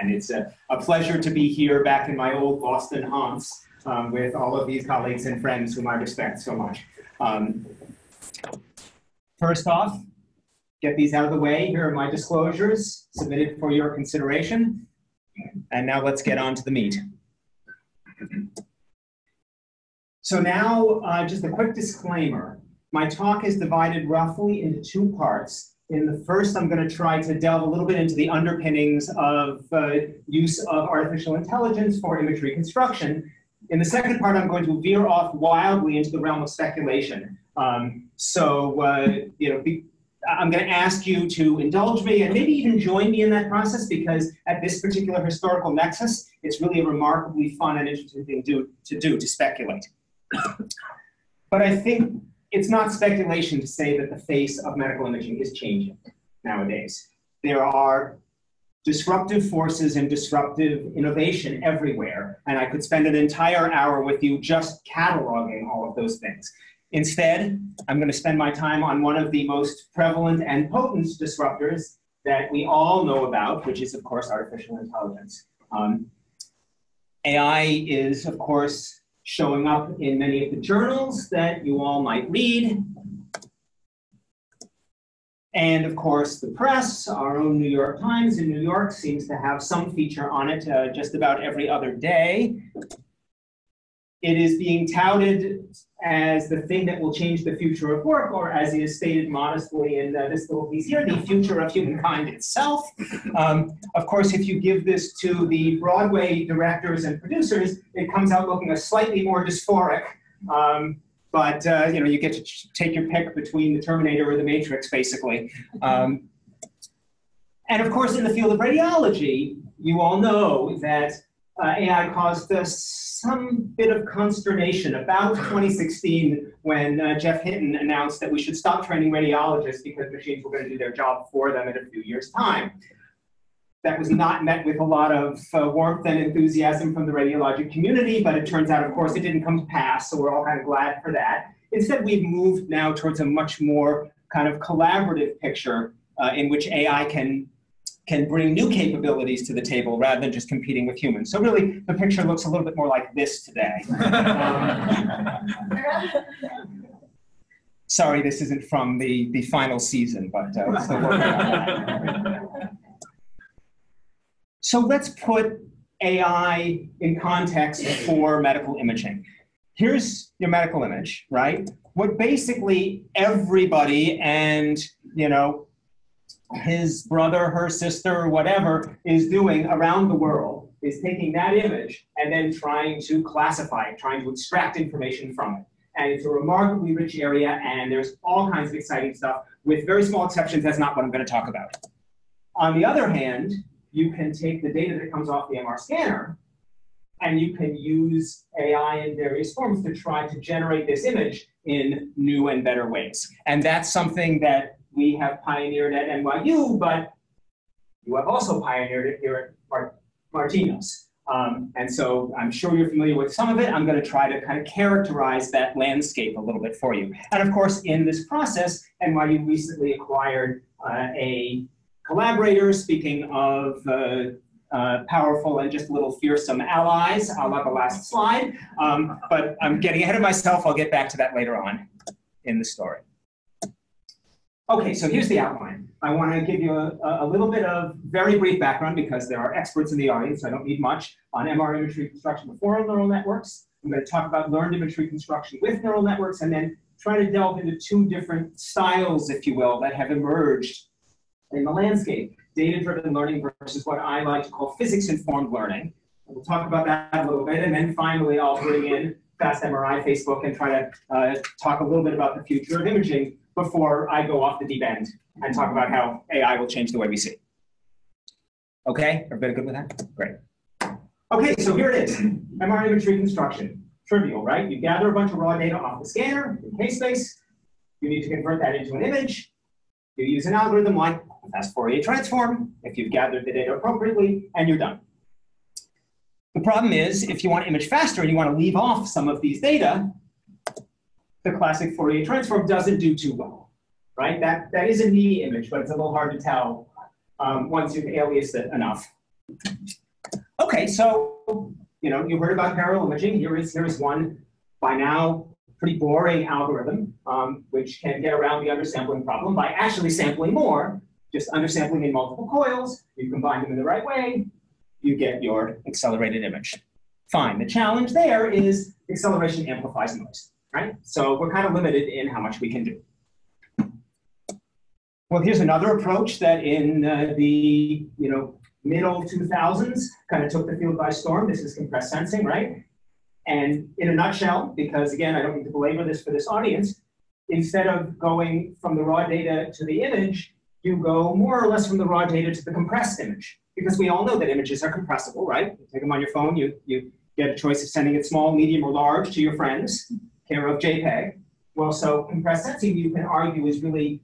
And it's a pleasure to be here back in my old Boston haunts with all of these colleagues and friends whom I respect so much. First off, get these out of the way. Here are my disclosures submitted for your consideration. And now let's get on to the meat. So now, just a quick disclaimer. My talk is divided roughly into two parts. In the first, I'm going to try to delve a little bit into the underpinnings of use of artificial intelligence for image reconstruction. In the second part, I'm going to veer off wildly into the realm of speculation. I'm going to ask you to indulge me and maybe even join me in that process, because at this particular historical nexus, it's really a remarkably fun and interesting thing to speculate. But I think it's not speculation to say that the face of medical imaging is changing nowadays. There are disruptive forces and disruptive innovation everywhere, and I could spend an entire hour with you just cataloging all of those things. Instead, I'm going to spend my time on one of the most prevalent and potent disruptors that we all know about, which is, of course, artificial intelligence. AI is, of course, showing up in many of the journals that you all might read. And of course, the press, our own New York Times in New York, seems to have some feature on it just about every other day. It is being touted as the thing that will change the future of work, or as it is stated modestly in this little piece here, the future of humankind itself. Of course, if you give this to the Broadway directors and producers, it comes out looking a slightly more dysphoric. You get to take your pick between the Terminator or the Matrix, basically. And of course, in the field of radiology, you all know that AI caused us some bit of consternation about 2016 when Jeff Hinton announced that we should stop training radiologists because machines were going to do their job for them in a few years' time. That was not met with a lot of warmth and enthusiasm from the radiologic community, but it turns out, of course, it didn't come to pass, so we're all kind of glad for that. Instead, we've moved now towards a much more kind of collaborative picture in which AI can bring new capabilities to the table rather than just competing with humans. So really, the picture looks a little bit more like this today. Sorry, this isn't from the final season, but we're still working on that. So let's put AI in context for medical imaging. Here's your medical image, right? What basically everybody and, his brother, her sister, whatever, is doing around the world is taking that image and then trying to classify it, trying to extract information from it. And it's a remarkably rich area, and there's all kinds of exciting stuff. With very small exceptions, that's not what I'm going to talk about. On the other hand, you can take the data that comes off the MR scanner, and you can use AI in various forms to try to generate this image in new and better ways. And that's something that we have pioneered at NYU, but you have also pioneered it here at Martinos. And so I'm sure you're familiar with some of it. I'm going to try to kind of characterize that landscape a little bit for you. And of course, in this process, NYU recently acquired a collaborator, speaking of powerful and just a little fearsome allies, a la the last slide. But I'm getting ahead of myself. I'll get back to that later on in the story. Okay, so here's the outline. I want to give you a little bit of very brief background because there are experts in the audience, so I don't need much, on MR image reconstruction before neural networks. I'm going to talk about learned image reconstruction with neural networks, and then try to delve into two different styles, if you will, that have emerged in the landscape. Data-driven learning versus what I like to call physics-informed learning. We'll talk about that a little bit, and then finally I'll bring in FastMRI Facebook and try to talk a little bit about the future of imaging before I go off the deep end and talk about how AI will change the way we see. Okay, everybody good with that? Great. Okay, so here it is, MR image reconstruction. Trivial, right? You gather a bunch of raw data off the scanner in K-space. You need to convert that into an image. You use an algorithm like a fast Fourier transform if you've gathered the data appropriately, and you're done. The problem is, if you want to image faster and you want to leave off some of these data, the classic Fourier transform doesn't do too well, right? That is a neat image, but it's a little hard to tell once you've aliased it enough. Okay, so, you heard about parallel imaging. Here is one, by now, pretty boring algorithm, which can get around the undersampling problem by actually sampling more, just undersampling in multiple coils. You combine them in the right way, you get your accelerated image. Fine. The challenge there is acceleration amplifies noise, right? So we're kind of limited in how much we can do. Well, here's another approach that in the middle 2000s kind of took the field by storm. This is compressed sensing, right? And in a nutshell, because again, I don't need to belabor this for this audience, instead of going from the raw data to the image, you go more or less from the raw data to the compressed image. Because we all know that images are compressible, right? You take them on your phone, you get a choice of sending it small, medium, or large to your friends, care of JPEG. Well, so compressed sensing, you can argue, is really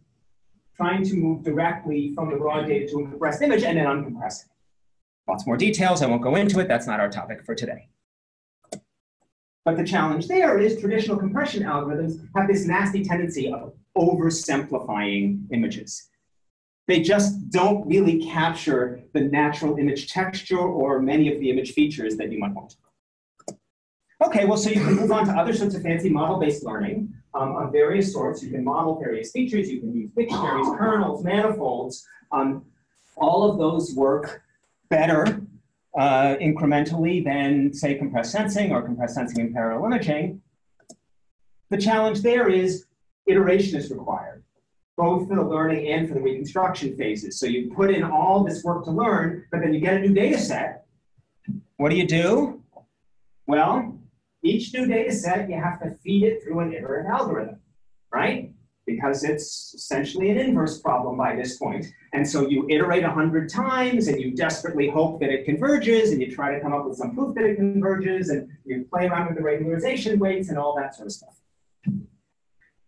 trying to move directly from the raw data to a compressed image and then uncompressing. Lots more details, I won't go into it, that's not our topic for today. But the challenge there is traditional compression algorithms have this nasty tendency of oversimplifying images. They just don't really capture the natural image texture or many of the image features that you might want. Okay, well, so you can move on to other sorts of fancy model-based learning of various sorts. You can model various features, you can use dictionaries, kernels, manifolds. All of those work better incrementally than, say, compressed sensing or compressed sensing and parallel imaging. The challenge there is iteration is required, both for the learning and for the reconstruction phases. So you put in all this work to learn, but then you get a new data set. What do? Well, each new data set, you have to feed it through an iterative algorithm, right? Because it's essentially an inverse problem by this point. And so you iterate 100 times, and you desperately hope that it converges, and you try to come up with some proof that it converges, and you play around with the regularization weights and all that sort of stuff.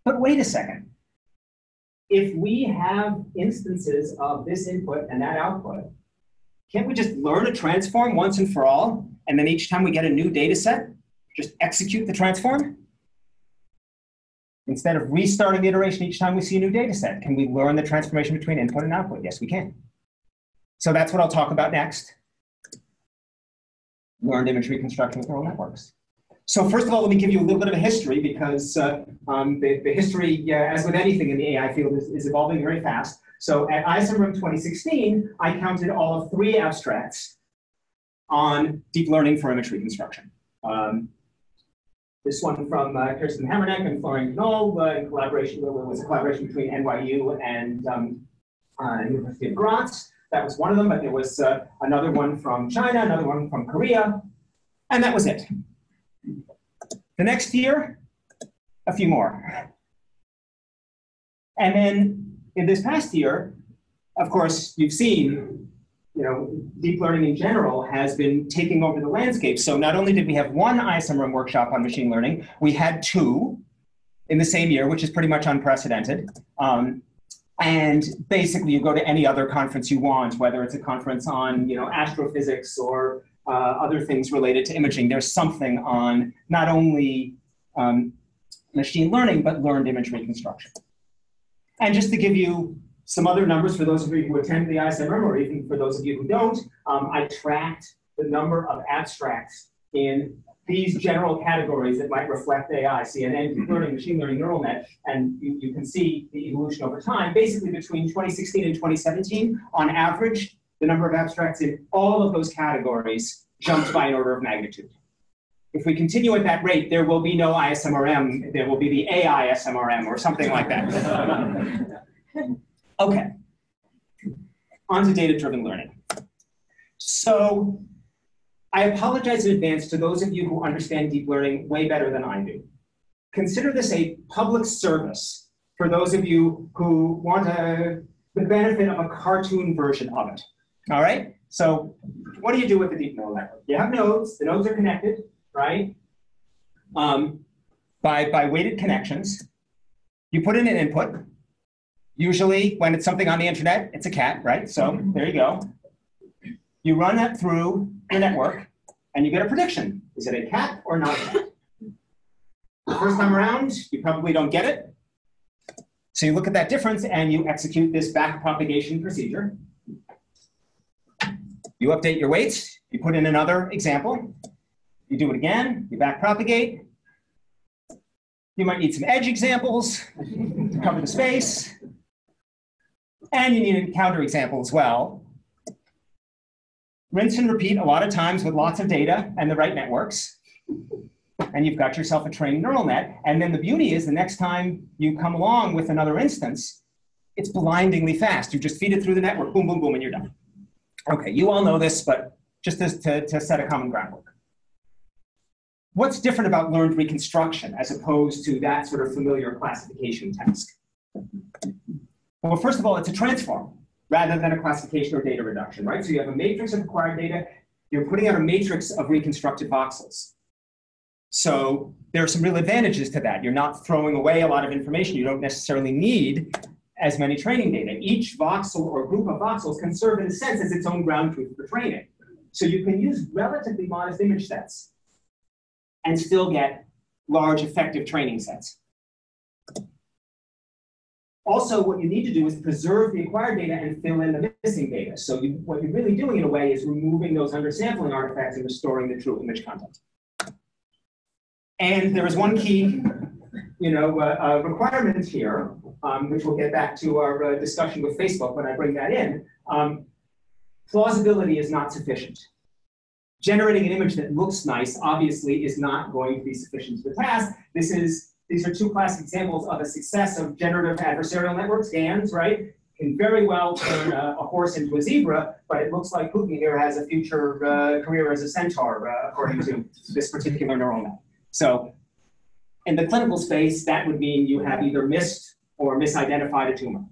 But wait a second. If we have instances of this input and that output, can't we just learn a transform once and for all? And then each time we get a new data set, just execute the transform? Instead of restarting the iteration each time we see a new data set, can we learn the transformation between input and output? Yes, we can. So that's what I'll talk about next. Learned image reconstruction with neural networks. So first of all, let me give you a little bit of a history, because the history, as with anything in the AI field, is evolving very fast. So at ISMRM 2016, I counted all of 3 abstracts on deep learning for image reconstruction. This one from Kirsten Hammerneck and Florian Knoll in collaboration, it was a collaboration between NYU and University of Graz. That was one of them, but there was another one from China, another one from Korea, and that was it. The next year, a few more. And then in this past year, of course, you've seen, deep learning in general has been taking over the landscape. So not only did we have one ISMRM workshop on machine learning, we had 2 in the same year, which is pretty much unprecedented. And basically, you go to any other conference you want, whether it's a conference on astrophysics or other things related to imaging, there's something on not only machine learning, but learned image reconstruction. And just to give you some other numbers for those of you who attend the ISMRM, or even for those of you who don't, I tracked the number of abstracts in these general categories that might reflect AI, CNN, deep learning, machine learning, neural net, and you can see the evolution over time. Basically, between 2016 and 2017, on average, the number of abstracts in all of those categories jumped by an order of magnitude. If we continue at that rate, there will be no ISMRM, there will be the AI SMRM or something like that. Okay, on to data-driven learning. So I apologize in advance to those of you who understand deep learning way better than I do. Consider this a public service for those of you who want the benefit of a cartoon version of it. All right? So what do you do with the deep neural network? You have nodes. The nodes are connected, right? By weighted connections. You put in an input. Usually, when it's something on the internet, it's a cat, right? So there you go. You run that through the network, and you get a prediction. Is it a cat or not a cat? The first time around, you probably don't get it. So you look at that difference, and you execute this backpropagation procedure. You update your weights, you put in another example, you do it again, you backpropagate. You might need some edge examples to cover the space. And you need a counterexample as well. Rinse and repeat a lot of times with lots of data and the right networks. And you've got yourself a trained neural net. And then the beauty is the next time you come along with another instance, it's blindingly fast. You just feed it through the network, boom, boom, boom, and you're done. Okay, you all know this, but just to set a common groundwork. What's different about learned reconstruction as opposed to that sort of familiar classification task? Well, first of all, it's a transform rather than a classification or data reduction, right? So you have a matrix of acquired data. You're putting out a matrix of reconstructed voxels. So there are some real advantages to that. You're not throwing away a lot of information. You don't necessarily need as many training data. Each voxel or group of voxels can serve in a sense as its own ground truth for training. So you can use relatively modest image sets and still get large effective training sets. Also, what you need to do is preserve the acquired data and fill in the missing data. So what you're really doing in a way is removing those undersampling artifacts and restoring the true image content. And there is one key requirement here, which we'll get back to our discussion with Facebook when I bring that in. Plausibility is not sufficient. Generating an image that looks nice, obviously, is not going to be sufficient to the task. These are two classic examples of a success of generative adversarial networks, GANs, right? Can very well turn a horse into a zebra, but it looks like Putin here has a future career as a centaur, according to this particular neural net. So in the clinical space, that would mean you have either missed or misidentified a tumor.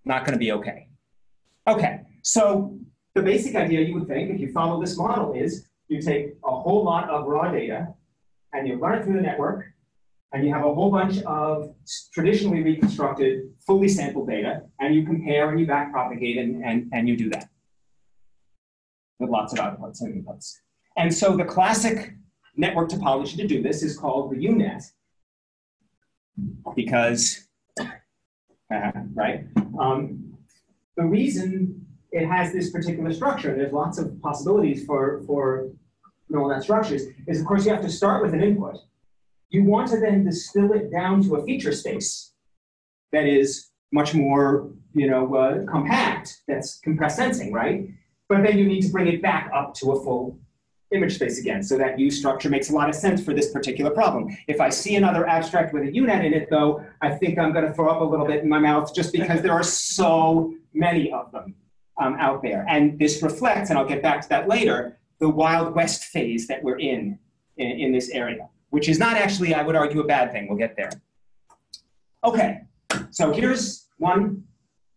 Not going to be okay. Okay, so the basic idea you would think, if you follow this model, is you take a whole lot of raw data and you run it through the network, and you have a whole bunch of traditionally reconstructed, fully sampled data, and you compare and you backpropagate and you do that with lots of outputs and inputs. And so the classic network topology to do this is called the UNet, because, right? The reason it has this particular structure, there's lots of possibilities for neural net structures, is of course you have to start with an input. You want to then distill it down to a feature space that is much more, compact, that's compressed sensing, right? But then you need to bring it back up to a full image space again. So that U structure makes a lot of sense for this particular problem. If I see another abstract with a UNet in it, though, I think I'm going to throw up a little bit in my mouth just because there are so many of them out there. And this reflects, and I'll get back to that later, the Wild West phase that we're in this area, which is not actually, I would argue, a bad thing. We'll get there. Okay, so here's one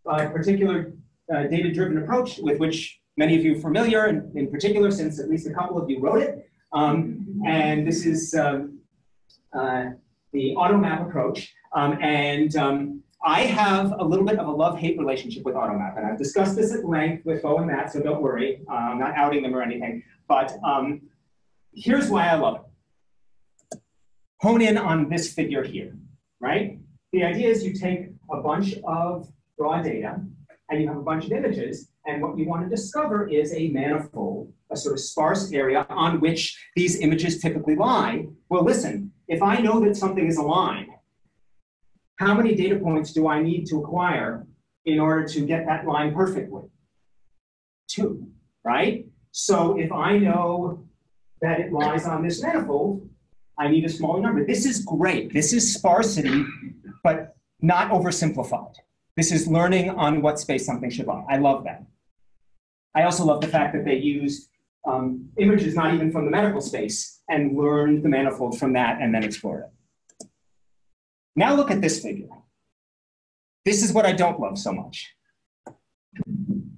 particular data-driven approach with which many of you are familiar, and in particular, since at least a couple of you wrote it. And this is the AutoMap approach. I have a little bit of a love-hate relationship with AutoMap, and I've discussed this at length with Bo and Matt, so don't worry. I'm not outing them or anything. But here's why I love it. Hone in on this figure here, right? The idea is you take a bunch of raw data, and you have a bunch of images, and what you want to discover is a manifold, a sort of sparse area on which these images typically lie. Well, listen, if I know that something is a line, how many data points do I need to acquire in order to get that line perfectly? 2, right? So if I know that it lies on this manifold, I need a smaller number. This is great. This is sparsity, but not oversimplified. This is learning on what space something should lie. I love that. I also love the fact that they used images not even from the medical space and learned the manifold from that and then explored it. Now look at this figure. This is what I don't love so much.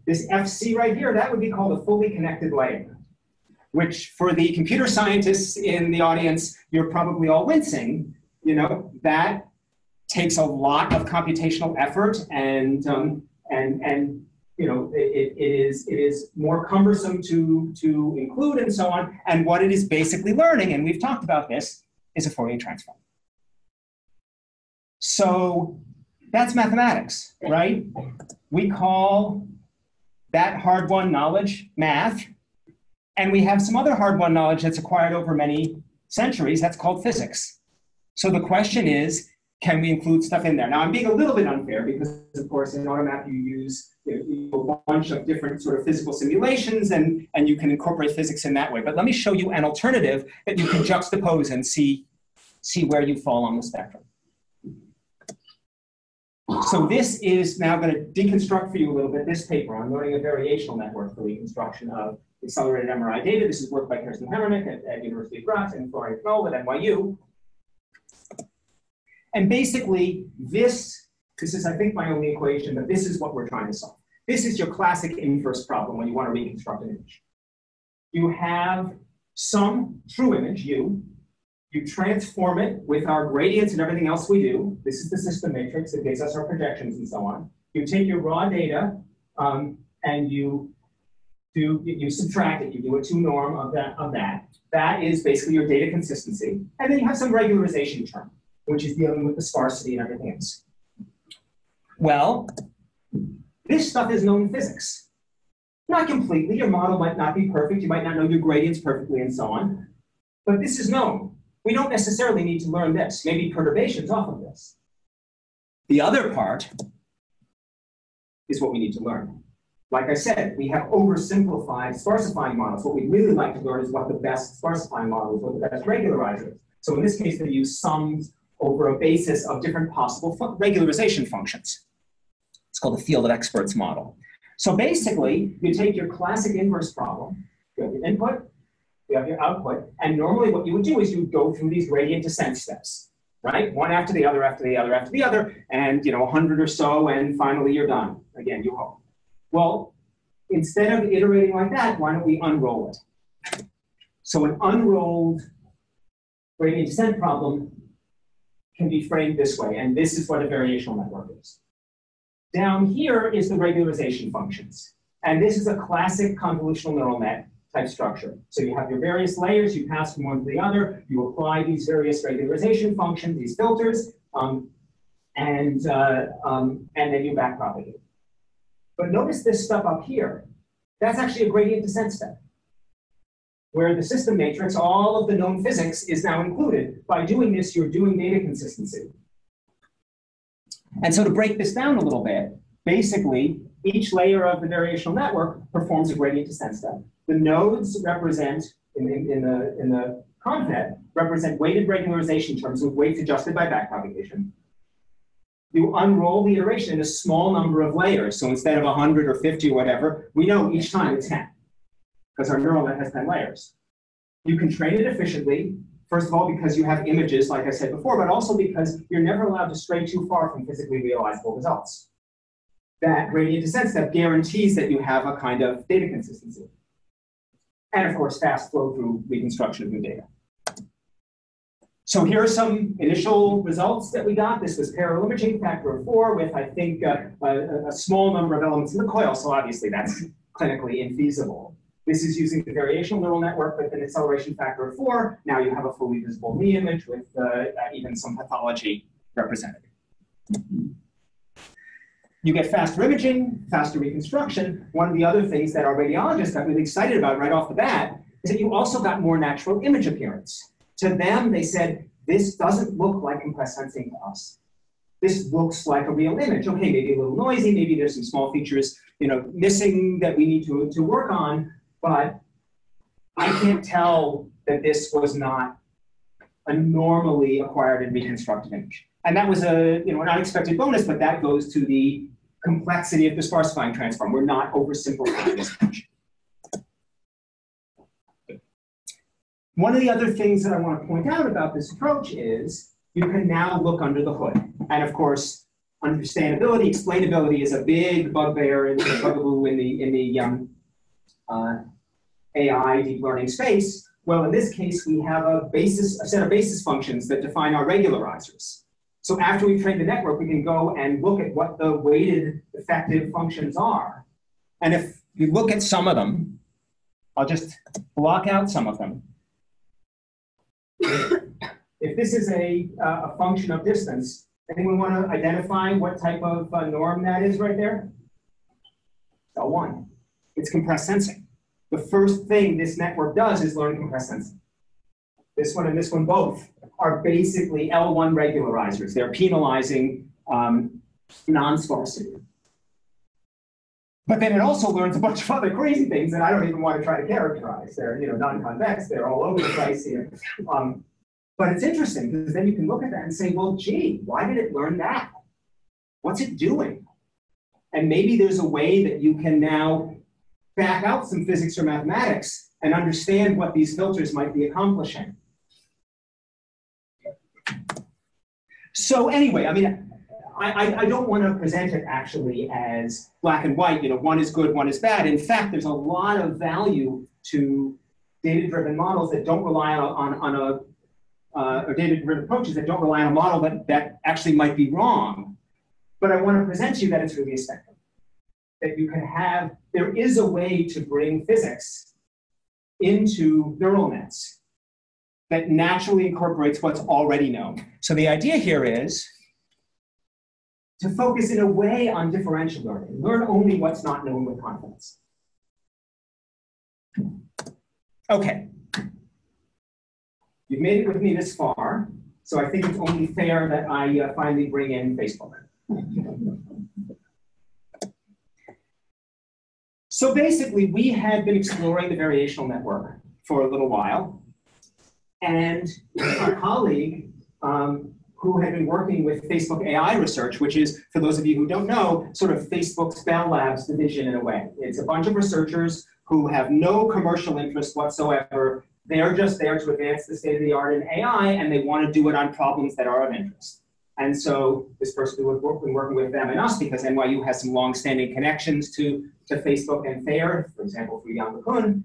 This FC right here, that would be called a fully connected layer, which for the computer scientists in the audience, you're probably all wincing. That takes a lot of computational effort, and it is more cumbersome to include and so on. And what it is basically learning, and we've talked about this, is a Fourier transform. So that's mathematics, right? We call that hard-won knowledge, math, and we have some other hard-won knowledge that's acquired over many centuries, that's called physics. So the question is, can we include stuff in there? Now, I'm being a little bit unfair because, of course, in AutoMap, you use a bunch of different sort of physical simulations, and you can incorporate physics in that way. But let me show you an alternative that you can juxtapose and see where you fall on the spectrum. So this is now going to deconstruct for you a little bit this paper on learning a variational network for reconstruction of accelerated MRI data. This is work by Kirsten Hemmernick at University of Graz and Florian Knoll at NYU. And basically, this is, I think, my only equation, but this is what we're trying to solve. This is your classic inverse problem when you want to reconstruct an image. You have some true image, you transform it with our gradients and everything else we do. This is the system matrix that gives us our projections and so on. You take your raw data and you subtract it. You do a 2 norm of that. That is basically your data consistency. And then you have some regularization term, which is dealing with the sparsity and everything else. Well, this stuff is known in physics. Not completely. Your model might not be perfect. You might not know your gradients perfectly and so on. But this is known. We don't necessarily need to learn this. Maybe perturbations off of this. The other part is what we need to learn. Like I said, we have oversimplified sparsifying models. What we'd really like to learn is what the best sparsifying model is, what the best regularizer is. So in this case, they use sums over a basis of different possible regularization functions. It's called the field of experts model. So basically, you take your classic inverse problem, you have your input, you have your output, and normally what you would do is you would go through these gradient descent steps, right? One after the other, after the other, after the other, and 100 or so, and finally you're done. Again, you hope. Well, instead of iterating like that, why don't we unroll it? So an unrolled gradient descent problem can be framed this way, and this is what a variational network is. Down here is the regularization functions, and this is a classic convolutional neural net type structure. So you have your various layers, you pass from one to the other, you apply these various regularization functions, these filters, and then you backpropagate. But notice this stuff up here. That's actually a gradient descent step, where the system matrix, all of the known physics is now included. By doing this, you're doing data consistency. And so to break this down a little bit, basically, each layer of the variational network performs a gradient descent step. The nodes represent, in the convet, represent weighted regularization terms with weights adjusted by backpropagation. You unroll the iteration in a small number of layers. So instead of 100 or 50 or whatever, we know each time it's 10, because our neural net has 10 layers. You can train it efficiently, first of all, because you have images, like I said before, but also because you're never allowed to stray too far from physically realizable results. That gradient descent step guarantees that you have a kind of data consistency. And of course, fast flow through reconstruction of new data. So here are some initial results that we got. This was parallel imaging, factor of 4, with, I think, a small number of elements in the coil. So obviously, that's clinically infeasible. This is using the variational neural network with an acceleration factor of 4. Now you have a fully visible knee image with even some pathology represented. You get faster imaging, faster reconstruction. One of the other things that our radiologists got really excited about right off the bat is that you also got more natural image appearance. To them, they said, this doesn't look like compressed sensing to us. This looks like a real image. Okay, maybe a little noisy, maybe there's some small features missing that we need to work on, but I can't tell that this was not a normally acquired and reconstructed image. And that was an unexpected bonus, but that goes to the complexity of the sparsifying transform. We're not oversimplifying this much. One of the other things that I want to point out about this approach is you can now look under the hood. And of course, understandability, explainability is a big bugbear and bugaboo in the AI deep learning space. Well, in this case, we have a set of basis functions that define our regularizers. So after we train the network, we can go and look at what the weighted effective functions are. And if you look at some of them, I'll just block out some of them. If this is a function of distance, anyone want to identify what type of norm that is right there? L1. It's compressed sensing. The first thing this network does is learn compressed sensing. This one and this one both are basically L1 regularizers. They're penalizing non-sparsity. But then it also learns a bunch of other crazy things that I don't even want to try to characterize. They're non-convex, they're all over the place here. But it's interesting because then you can look at that and say, well, gee, why did it learn that? What's it doing? And maybe there's a way that you can now back out some physics or mathematics and understand what these filters might be accomplishing. So anyway, I mean, I don't want to present it actually as black and white, one is good, one is bad. In fact, there's a lot of value to data-driven models that don't rely or data-driven approaches that don't rely on a model that actually might be wrong. But I want to present to you that it's really a spectrum. That you can have, there is a way to bring physics into neural nets that naturally incorporates what's already known. So the idea here is to focus in a way on differential learning. Learn only what's not known with confidence. Okay. You've made it with me this far, so I think it's only fair that I finally bring in Facebook. So basically, we had been exploring the variational network for a little while, and our colleague, who had been working with Facebook AI research, which is, for those of you who don't know, sort of Facebook's Bell Labs division in a way. It's a bunch of researchers who have no commercial interest whatsoever. They're just there to advance the state of the art in AI, and they want to do it on problems that are of interest. And so this person who had been working with them and us, because NYU has some long-standing connections to Facebook and FAIR, for example, for Jan LeCun,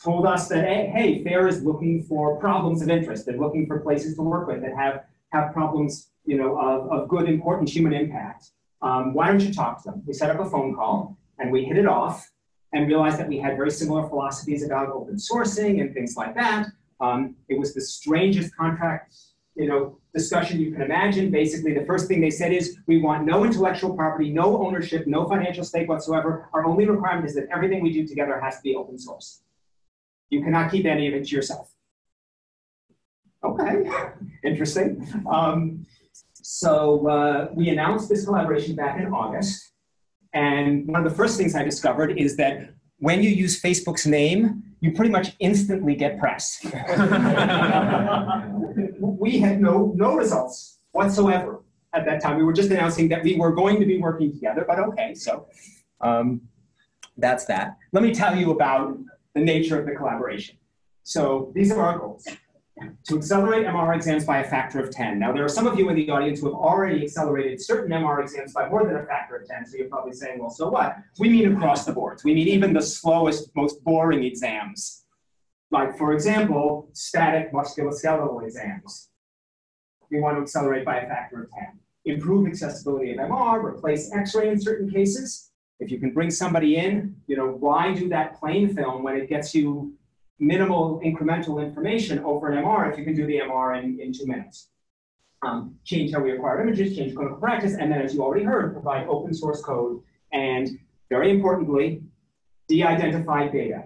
told us that, hey, FAIR is looking for problems of interest. They're looking for places to work with that have problems, of good, important human impact. Why don't you talk to them? We set up a phone call, and we hit it off, and realized that we had very similar philosophies about open sourcing and things like that. It was the strangest contract, discussion you can imagine. Basically, the first thing they said is, we want no intellectual property, no ownership, no financial stake whatsoever. Our only requirement is that everything we do together has to be open source. You cannot keep any of it to yourself. Okay, interesting. So we announced this collaboration back in August. And one of the first things I discovered is that when you use Facebook's name, you pretty much instantly get press. We had no results whatsoever at that time. We were just announcing that we were going to be working together, but okay, so that's that. Let me tell you about the nature of the collaboration. So these are our goals. To accelerate MR exams by a factor of 10. Now, there are some of you in the audience who have already accelerated certain MR exams by more than a factor of 10, so you're probably saying, well, so what? We mean across the board. We mean even the slowest, most boring exams. Like, for example, static musculoskeletal exams. We want to accelerate by a factor of 10. Improve accessibility of MR, replace X-ray in certain cases. If you can bring somebody in, why do that plain film when it gets you minimal incremental information over an MR if you can do the MR in 2 minutes? Change how we acquire images, change clinical practice, and then, as you already heard, provide open source code, and very importantly, de-identified data.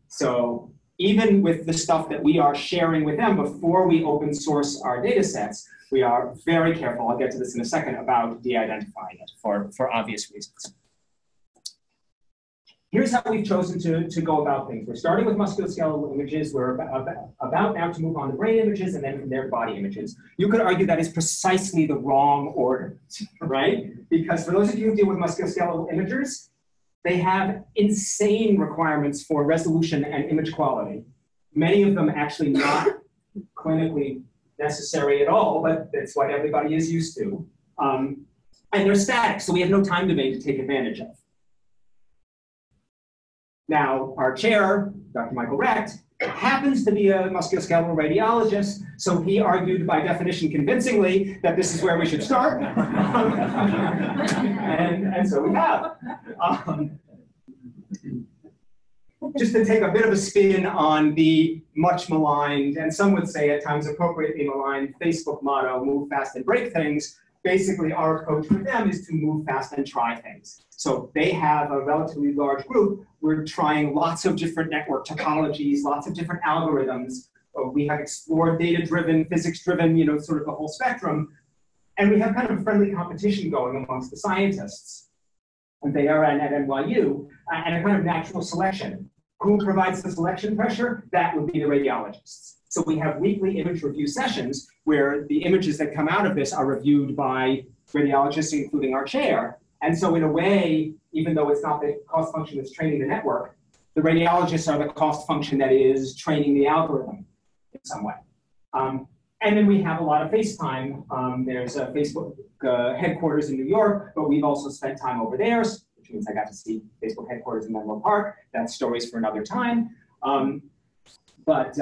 So even with the stuff that we are sharing with them before we open source our data sets, we are very careful, I'll get to this in a second, about de-identifying it for obvious reasons. Here's how we've chosen to go about things. We're starting with musculoskeletal images. We're about now to move on to brain images, and then from there, body images. You could argue that is precisely the wrong order, right? Because for those of you who deal with musculoskeletal imagers, they have insane requirements for resolution and image quality. Many of them actually not clinically necessary at all, but that's what everybody is used to. And they're static, so we have no time domain to take advantage of. Now, our chair, Dr. Michael Recht, happens to be a musculoskeletal radiologist, so he argued by definition convincingly that this is where we should start. and so we have. Just to take a bit of a spin on the much maligned, and some would say at times appropriately maligned, Facebook motto, move fast and break things, basically our approach with them is to move fast and try things. So they have a relatively large group. We're trying lots of different network topologies, lots of different algorithms. We have explored data-driven, physics-driven, you know, sort of the whole spectrum. And we have kind of a friendly competition going amongst the scientists. And they are at NYU, and a kind of natural selection. Who provides the selection pressure? That would be the radiologists. So we have weekly image review sessions where the images that come out of this are reviewed by radiologists, including our chair. And so in a way, even though it's not the cost function that's training the network, the radiologists are the cost function that is training the algorithm in some way. And then we have a lot of FaceTime. There's a Facebook headquarters in New York, but we've also spent time over there, which means I got to see Facebook headquarters in Menlo Park. That's stories for another time. But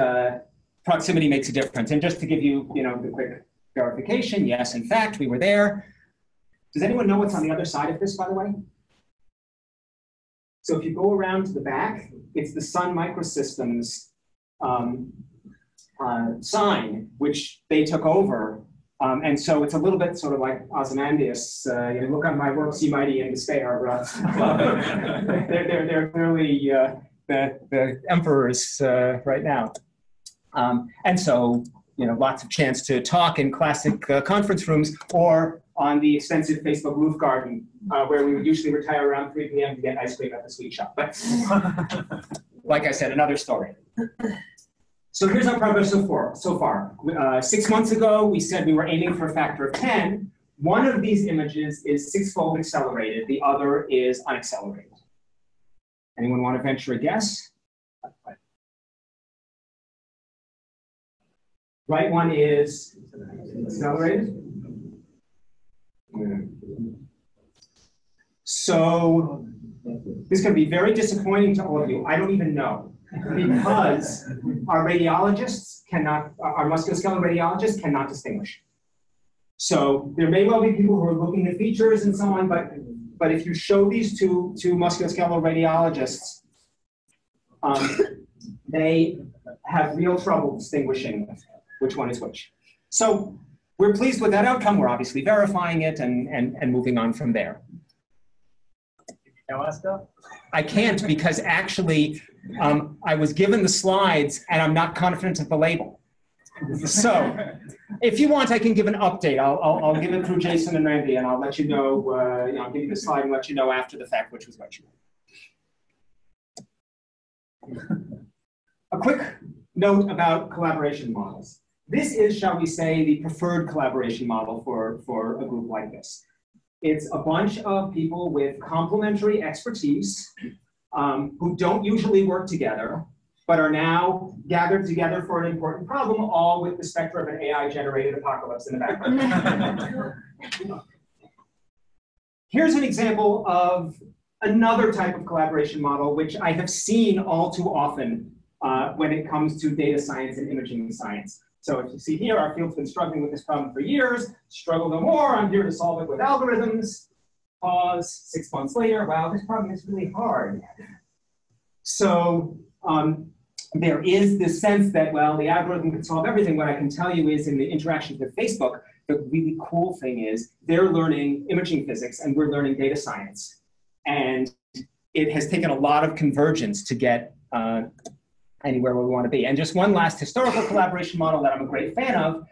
proximity makes a difference. And just to give you, you know, the quick verification, yes, in fact, we were there. Does anyone know what's on the other side of this, by the way? So if you go around to the back, it's the Sun Microsystems sign, which they took over. And so it's a little bit sort of like Ozymandias, you know, look on my works, ye mighty, and despair. They're clearly the emperors right now. And so, you know, lots of chance to talk in classic conference rooms or on the extensive Facebook roof garden, where we would usually retire around 3 p.m. to get ice cream at the sweet shop. But like I said, another story. So here's our progress so far. 6 months ago, we said we were aiming for a factor of 10. One of these images is 6-fold accelerated. The other is unaccelerated. Anyone want to venture a guess? Right one is accelerated. So this is going to be very disappointing to all of you. I don't even know, because our radiologists cannot, our musculoskeletal radiologists cannot distinguish. So there may well be people who are looking at features and so on, but if you show these to musculoskeletal radiologists, they have real trouble distinguishing which one is which. So we're pleased with that outcome. We're obviously verifying it and moving on from there. I can't, because actually I was given the slides and I'm not confident of the label. So if you want, I can give an update. I'll give it through Jason and Randy, and I'll let you know, I'll give you the slide and let you know after the fact which was which. A quick note about collaboration models. This is, shall we say, the preferred collaboration model for a group like this. It's a bunch of people with complementary expertise who don't usually work together, but are now gathered together for an important problem, all with the specter of an AI-generated apocalypse in the background. Here's an example of another type of collaboration model, which I have seen all too often when it comes to data science and imaging science. So if you see here, our field's been struggling with this problem for years. Struggle no more. I'm here to solve it with algorithms. Pause. 6 months later, wow, this problem is really hard. So there is this sense that, well, the algorithm can solve everything. What I can tell you is in the interactions with Facebook, the really cool thing is they're learning imaging physics and we're learning data science. And it has taken a lot of convergence to get anywhere where we want to be. And just one last historical collaboration model that I'm a great fan of,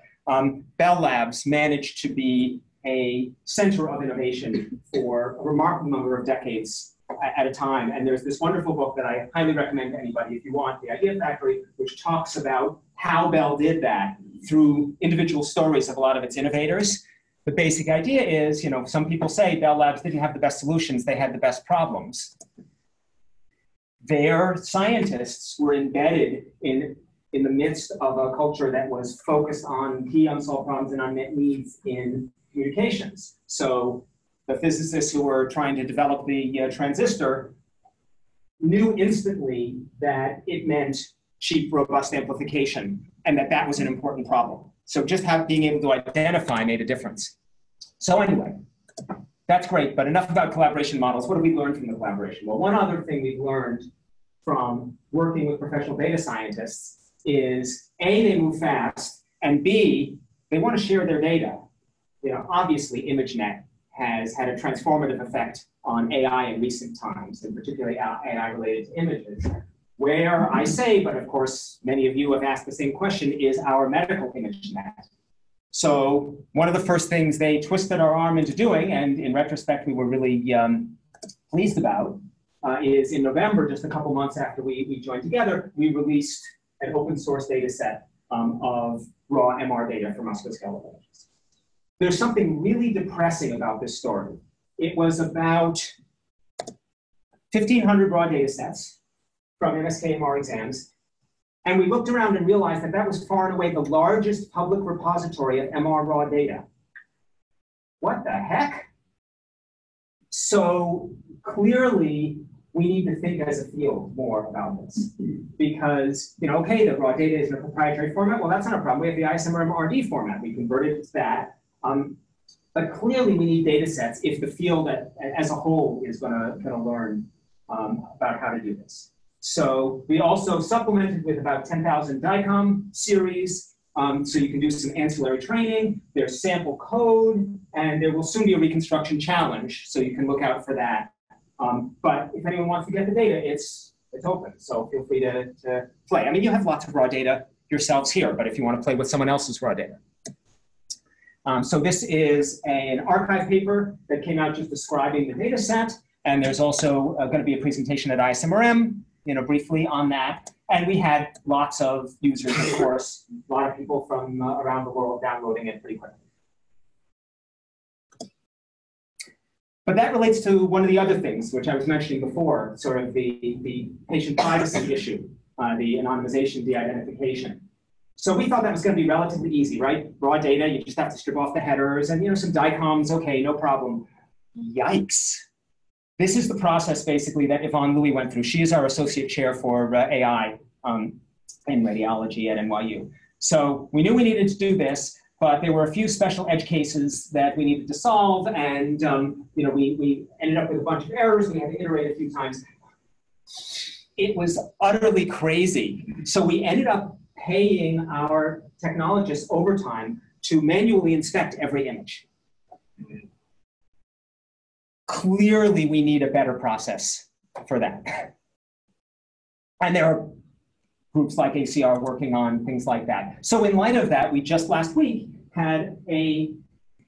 Bell Labs managed to be a center of innovation for a remarkable number of decades at a time. And there's this wonderful book that I highly recommend to anybody if you want, The Idea Factory, which talks about how Bell did that through individual stories of a lot of its innovators. The basic idea is, you know, some people say Bell Labs didn't have the best solutions, they had the best problems. Their scientists were embedded in the midst of a culture that was focused on key unsolved problems and unmet needs in communications. So the physicists who were trying to develop the transistor knew instantly that it meant cheap, robust amplification, and that was an important problem. So just being able to identify made a difference. So anyway, that's great, but enough about collaboration models. What have we learned from the collaboration? Well, one other thing we've learned from working with professional data scientists is A, they move fast, and B, they want to share their data. obviously ImageNet has had a transformative effect on AI in recent times, and particularly AI related to images. Where I say, but of course, many of you have asked the same question, is our medical ImageNet. So one of the first things they twisted our arm into doing, and in retrospect, we were really pleased about, is in November, just a couple months after we joined together, we released an open source data set of raw MR data for musculoskeletal images. There's something really depressing about this story. It was about 1,500 raw data sets from MSK-MR exams, and we looked around and realized that that was far and away the largest public repository of MR raw data. What the heck? So clearly, we need to think as a field more about this, because, okay, the raw data is in a proprietary format. Well, that's not a problem. We have the ISMRM RD format. We converted it to that. But clearly, we need data sets if the field as a whole is going to learn about how to do this. So we also supplemented with about 10,000 DICOM series. So you can do some ancillary training. There's sample code, and there will soon be a reconstruction challenge. So you can look out for that. But if anyone wants to get the data, it's open. So feel free to play. I mean, you have lots of raw data yourselves here, but if you want to play with someone else's raw data. So this is an archive paper that came out just describing the data set. And there's also going to be a presentation at ISMRM, briefly on that. And we had lots of users, of course, a lot of people from around the world downloading it pretty quickly. But that relates to one of the other things, which I was mentioning before, sort of the patient privacy issue, the anonymization, de-identification. So we thought that was going to be relatively easy, right? Raw data, you just have to strip off the headers and some DICOMs, okay, no problem. Yikes. This is the process basically that Yvonne Louis went through. She is our associate chair for AI in radiology at NYU. So we knew we needed to do this, but there were a few special edge cases that we needed to solve, and we ended up with a bunch of errors. We had to iterate a few times. It was utterly crazy. So we ended up paying our technologists overtime to manually inspect every image. Clearly, we need a better process for that. And there are groups like ACR working on things like that. So in light of that, we just last week had a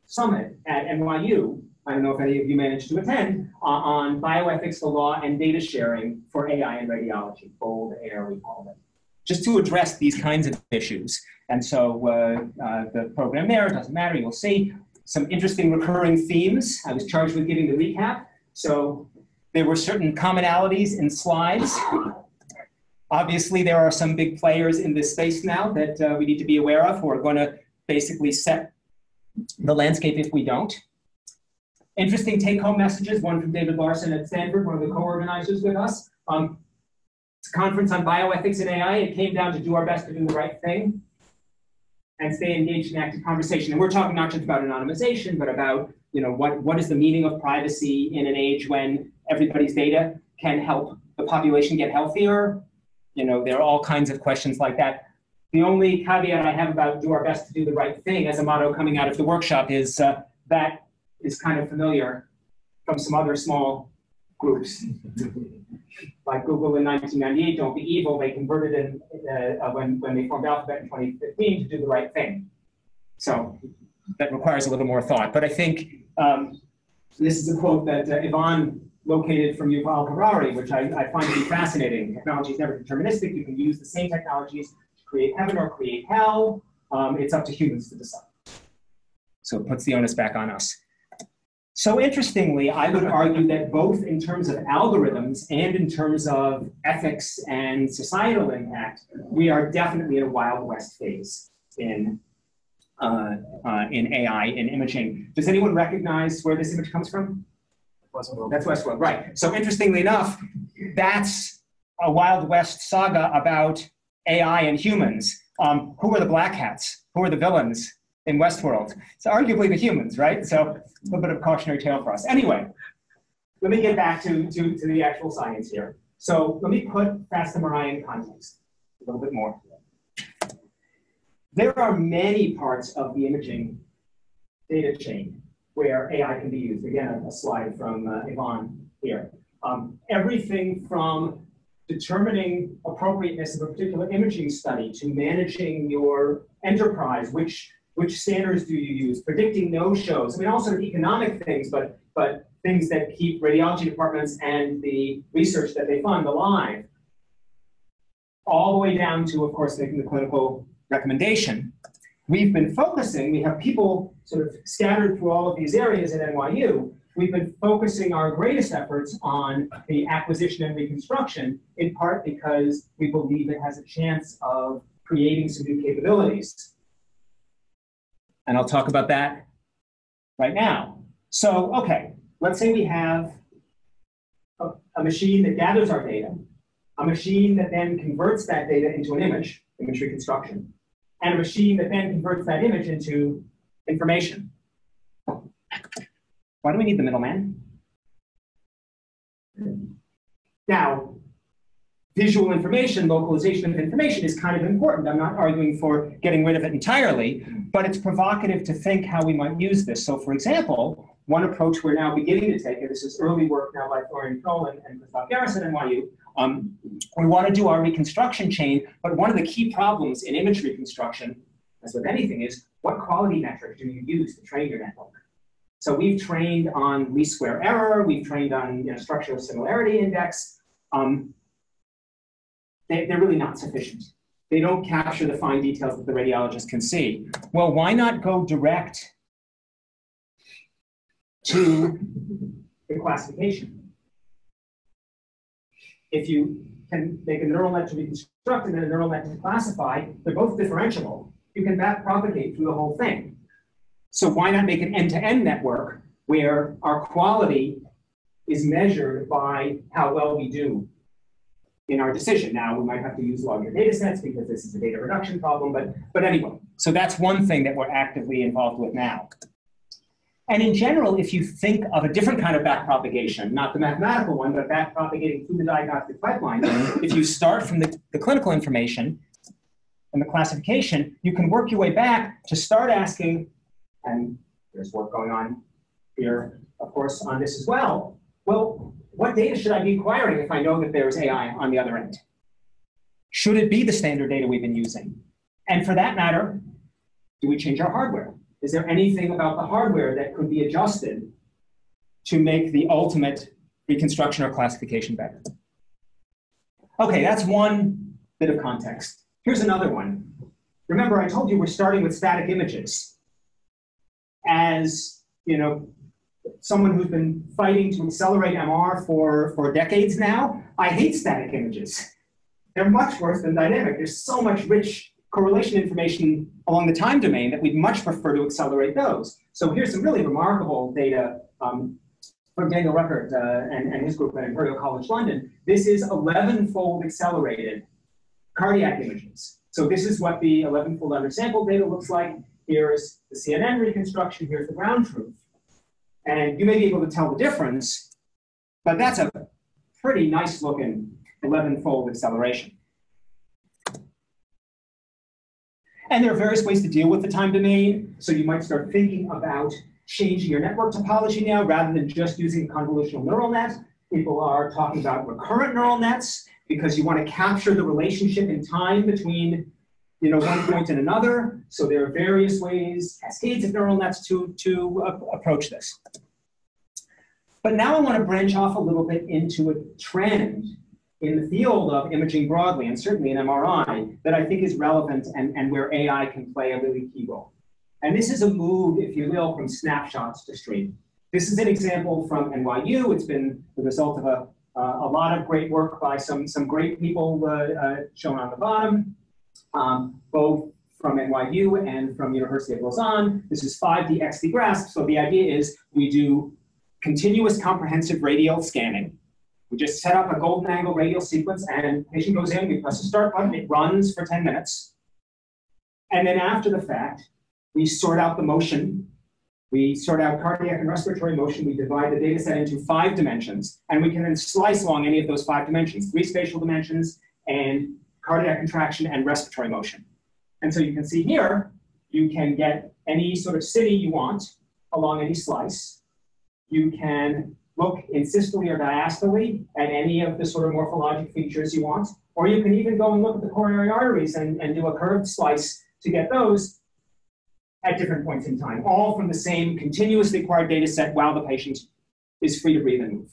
summit at NYU, I don't know if any of you managed to attend, on bioethics, the law, and data sharing for AI and radiology, bold air, we call it, just to address these kinds of issues. And so the program there, it doesn't matter, you'll see. Some interesting recurring themes. I was charged with giving the recap. So there were certain commonalities in slides. Obviously, there are some big players in this space now that we need to be aware of who are going to basically set the landscape if we don't. Interesting take-home messages, one from David Larson at Stanford, one of the co-organizers with us. It's a conference on bioethics and AI. It came down to do our best to do the right thing and stay engaged in active conversation. And we're talking not just about anonymization, but about what is the meaning of privacy in an age when everybody's data can help the population get healthier. There are all kinds of questions like that. The only caveat I have about do our best to do the right thing as a motto coming out of the workshop is that is kind of familiar from some other small groups. Like Google in 1998, don't be evil. They converted in when they formed Alphabet in 2015 to do the right thing. So that requires a little more thought. But I think this is a quote that Yvonne located from Yuval Harari, which I find to be fascinating. Technology is never deterministic. You can use the same technologies to create heaven or create hell. It's up to humans to decide. So it puts the onus back on us. So interestingly, I would argue that both in terms of algorithms and in terms of ethics and societal impact, we are definitely in a Wild West phase in AI, in imaging. Does anyone recognize where this image comes from? Westworld. That's Westworld, right. So interestingly enough, that's a Wild West saga about AI and humans. Who are the black hats? Who are the villains in Westworld? It's arguably the humans, right? So a little bit of a cautionary tale for us. Anyway, let me get back to the actual science here. So let me put FastMRI in context a little bit more. There are many parts of the imaging data chain where AI can be used. Again, a slide from Yvonne here. Everything from determining appropriateness of a particular imaging study to managing your enterprise, which standards do you use, predicting no-shows. I mean, all sort of economic things, but things that keep radiology departments and the research that they fund alive. All the way down to, of course, making the clinical recommendation. We've been focusing, we have people sort of scattered through all of these areas at NYU. We've been focusing our greatest efforts on the acquisition and reconstruction, in part because we believe it has a chance of creating some new capabilities. And I'll talk about that right now. So, okay, let's say we have a machine that gathers our data, a machine that then converts that data into an image reconstruction, and a machine that then converts that image into information. Why do we need the middleman? Now, visual information, localization of information is kind of important. I'm not arguing for getting rid of it entirely, but it's provocative to think how we might use this. So for example, one approach we're now beginning to take, and this is early work now by Florian Kroll and Christoph Garrison at NYU, we want to do our reconstruction chain, but one of the key problems in image reconstruction, as with anything, is what quality metric do you use to train your network? So we've trained on least square error, we've trained on structural similarity index. They're really not sufficient. They don't capture the fine details that the radiologist can see. Well, why not go direct to the classification? If you can make a neural net to reconstruct and then a neural net to classify, they're both differentiable. You can backpropagate through the whole thing. So why not make an end-to-end network where our quality is measured by how well we do in our decision? Now, we might have to use larger data sets because this is a data reduction problem, but anyway. So that's one thing that we're actively involved with now. And in general, if you think of a different kind of backpropagation, not the mathematical one, but backpropagating through the diagnostic pipeline, if you start from the clinical information and the classification, you can work your way back to start asking, and there's work going on here, of course, on this as well. Well, what data should I be acquiring if I know that there's AI on the other end? Should it be the standard data we've been using? And for that matter, do we change our hardware? Is there anything about the hardware that could be adjusted to make the ultimate reconstruction or classification better? Okay, that's one bit of context. Here's another one. Remember, I told you we're starting with static images. As someone who's been fighting to accelerate MR for decades now, I hate static images. They're much worse than dynamic. There's so much rich correlation information along the time domain that we'd much prefer to accelerate those. So here's some really remarkable data from Daniel Ruckert and his group at Imperial College London. This is 11-fold accelerated cardiac images. So this is what the 11-fold undersampled data looks like. Here's the CNN reconstruction, here's the ground truth. And you may be able to tell the difference, but that's a pretty nice looking 11-fold acceleration. And there are various ways to deal with the time domain. So you might start thinking about changing your network topology now rather than just using convolutional neural net. People are talking about recurrent neural nets because you want to capture the relationship in time between one point and another. So there are various ways, cascades of neural nets to approach this. But now I want to branch off a little bit into a trend in the field of imaging broadly, and certainly in MRI, that I think is relevant and where AI can play a really key role. And this is a move, if you will, from snapshots to streaming. This is an example from NYU. It's been the result of a lot of great work by some great people shown on the bottom, both from NYU and from University of Lausanne. This is 5D XD grasp. So the idea is we do continuous comprehensive radial scanning. We just set up a golden angle radial sequence and the patient goes in, we press the start button, it runs for 10 minutes. And then after the fact, we sort out the motion. We sort out cardiac and respiratory motion. We divide the data set into 5 dimensions, and we can then slice along any of those 5 dimensions, 3 spatial dimensions and cardiac contraction and respiratory motion. And so you can see here, you can get any sort of city you want along any slice. You can look insistently or diastole at any of the sort of morphologic features you want, or you can even go and look at the coronary arteries and do a curved slice to get those at different points in time, all from the same continuously acquired data set while the patient is free to breathe and move.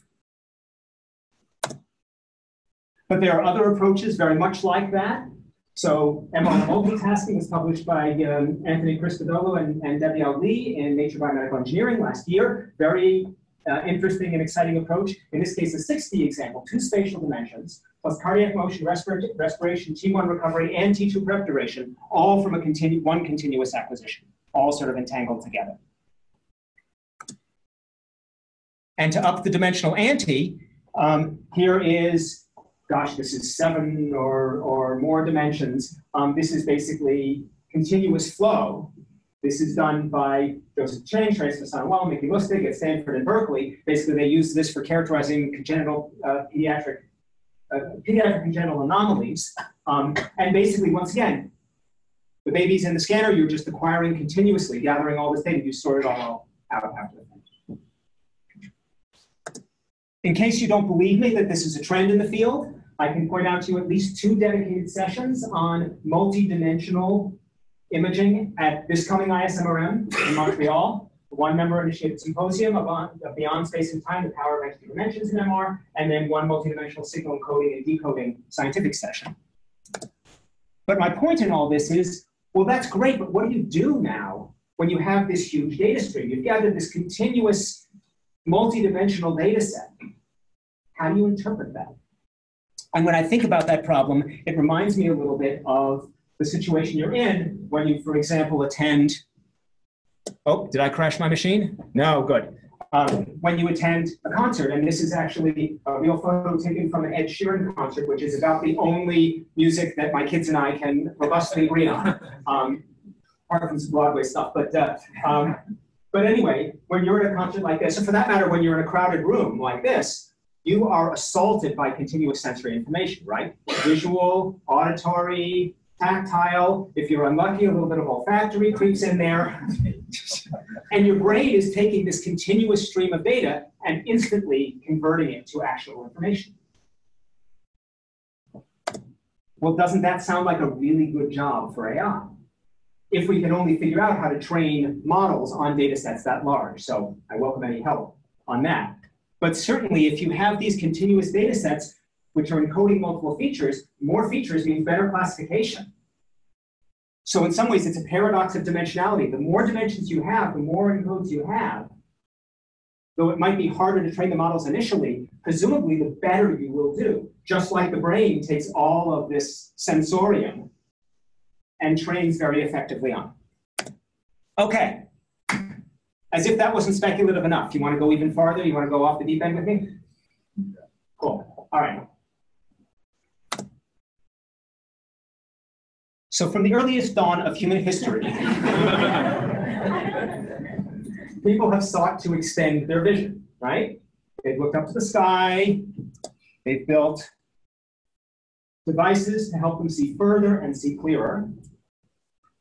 But there are other approaches very much like that. So MR multitasking was published by Anthony Christodoulou and Debbie Lee in Nature Biomedical Engineering last year. Very interesting and exciting approach. In this case, a 6D example, 2 spatial dimensions, plus cardiac motion, respiration, T1 recovery, and T2 prep duration, all from one continuous acquisition, all sort of entangled together. And to up the dimensional ante, here is, gosh, this is 7 or more dimensions. This is basically continuous flow. This is done by Joseph Chang, Trace Masanwell, Mickey Lustig at Stanford and Berkeley. Basically, they use this for characterizing congenital pediatric congenital anomalies. And basically, once again, the baby's in the scanner, you're just acquiring continuously, gathering all this data, you sort it all out after the fact. In case you don't believe me that this is a trend in the field, I can point out to you at least 2 dedicated sessions on multi-dimensional imaging at this coming ISMRM in Montreal, a 1-member initiated symposium of Beyond Space and Time, the Power of Extra Dimensions in MR, and then 1 multidimensional signal encoding and decoding scientific session. But my point in all this is, well, that's great, but what do you do now when you have this huge data stream? You've gathered this continuous multidimensional data set. How do you interpret that? And when I think about that problem, it reminds me a little bit of the situation you're in when you, for example, attend, oh, did I crash my machine? No, good. When you attend a concert, and this is actually a real photo taken from an Ed Sheeran concert, which is about the only music that my kids and I can robustly agree on, apart from some Broadway stuff. But anyway, when you're at a concert like this, or for that matter, when you're in a crowded room like this, you are assaulted by continuous sensory information, right? Visual, auditory, tactile. If you're unlucky, a little bit of olfactory creeps in there. And your brain is taking this continuous stream of data and instantly converting it to actionable information. Well, doesn't that sound like a really good job for AI? If we can only figure out how to train models on data sets that large. So I welcome any help on that. But certainly, if you have these continuous data sets, which are encoding multiple features, more features means better classification. So in some ways, it's a paradox of dimensionality. The more dimensions you have, the more encodes you have. Though it might be harder to train the models initially, presumably the better you will do. Just like the brain takes all of this sensorium and trains very effectively on. Okay. As if that wasn't speculative enough. You want to go even farther? You want to go off the deep end with me? Cool. All right. So from the earliest dawn of human history, people have sought to extend their vision, right? They've looked up to the sky. They've built devices to help them see further and see clearer.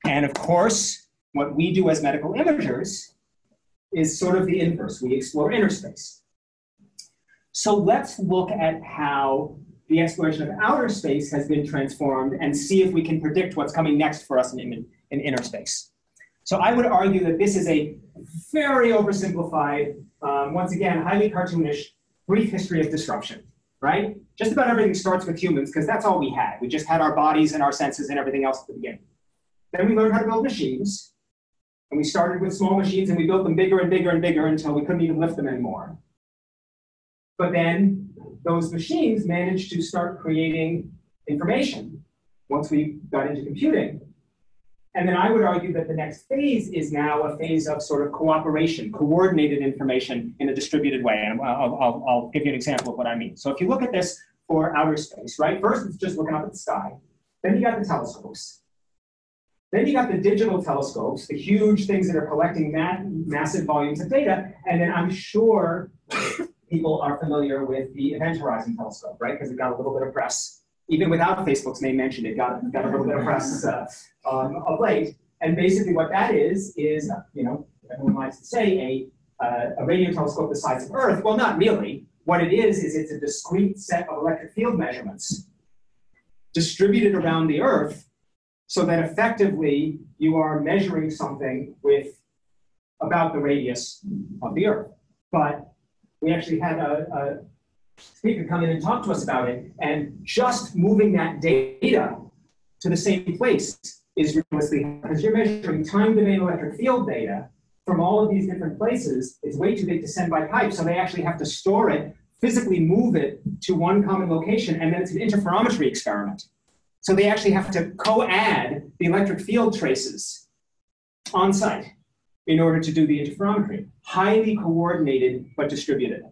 And of course, what we do as medical imagers is sort of the inverse. We explore inner space. So let's look at how the exploration of outer space has been transformed and see if we can predict what's coming next for us in inner space. So I would argue that this is a very oversimplified, once again, highly cartoonish, brief history of disruption, right? Just about everything starts with humans because that's all we had. We just had our bodies and our senses and everything else at the beginning. Then we learned how to build machines. And we started with small machines and we built them bigger and bigger and bigger until we couldn't even lift them anymore. But then those machines managed to start creating information once we got into computing. And then I would argue that the next phase is now a phase of sort of cooperation, coordinated information in a distributed way. And I'll give you an example of what I mean. So if you look at this for outer space, right? First, it's just looking up at the sky. Then you got the telescopes. Then you got the digital telescopes, the huge things that are collecting massive volumes of data. And then I'm sure people are familiar with the Event Horizon Telescope, right? Because it got a little bit of press. Even without Facebook's name mentioned, it got a little bit of press of late. And basically what that is everyone likes to say, a radio telescope the size of Earth. Well, not really. What it is it's a discrete set of electric field measurements distributed around the Earth so that effectively you are measuring something with about the radius of the Earth. But we actually had a speaker come in and talk to us about it, and just moving that data to the same place is realistically, because you're measuring time-domain electric field data from all of these different places. It's way too big to send by pipe, so they actually have to store it, physically move it to one common location, and then it's an interferometry experiment. So they actually have to co-add the electric field traces on site in order to do the interferometry. Highly coordinated, but distributed.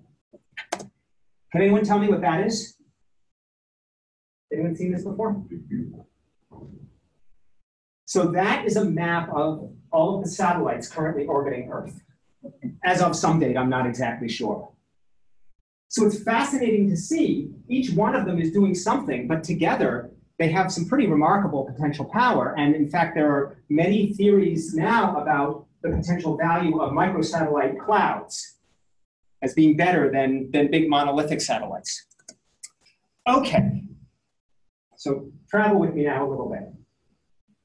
Can anyone tell me what that is? Anyone seen this before? So that is a map of all of the satellites currently orbiting Earth. As of some date, I'm not exactly sure. So it's fascinating to see each one of them is doing something, but together they have some pretty remarkable potential power. And in fact, there are many theories now about the potential value of microsatellite clouds as being better than big monolithic satellites. Okay, so travel with me now a little bit.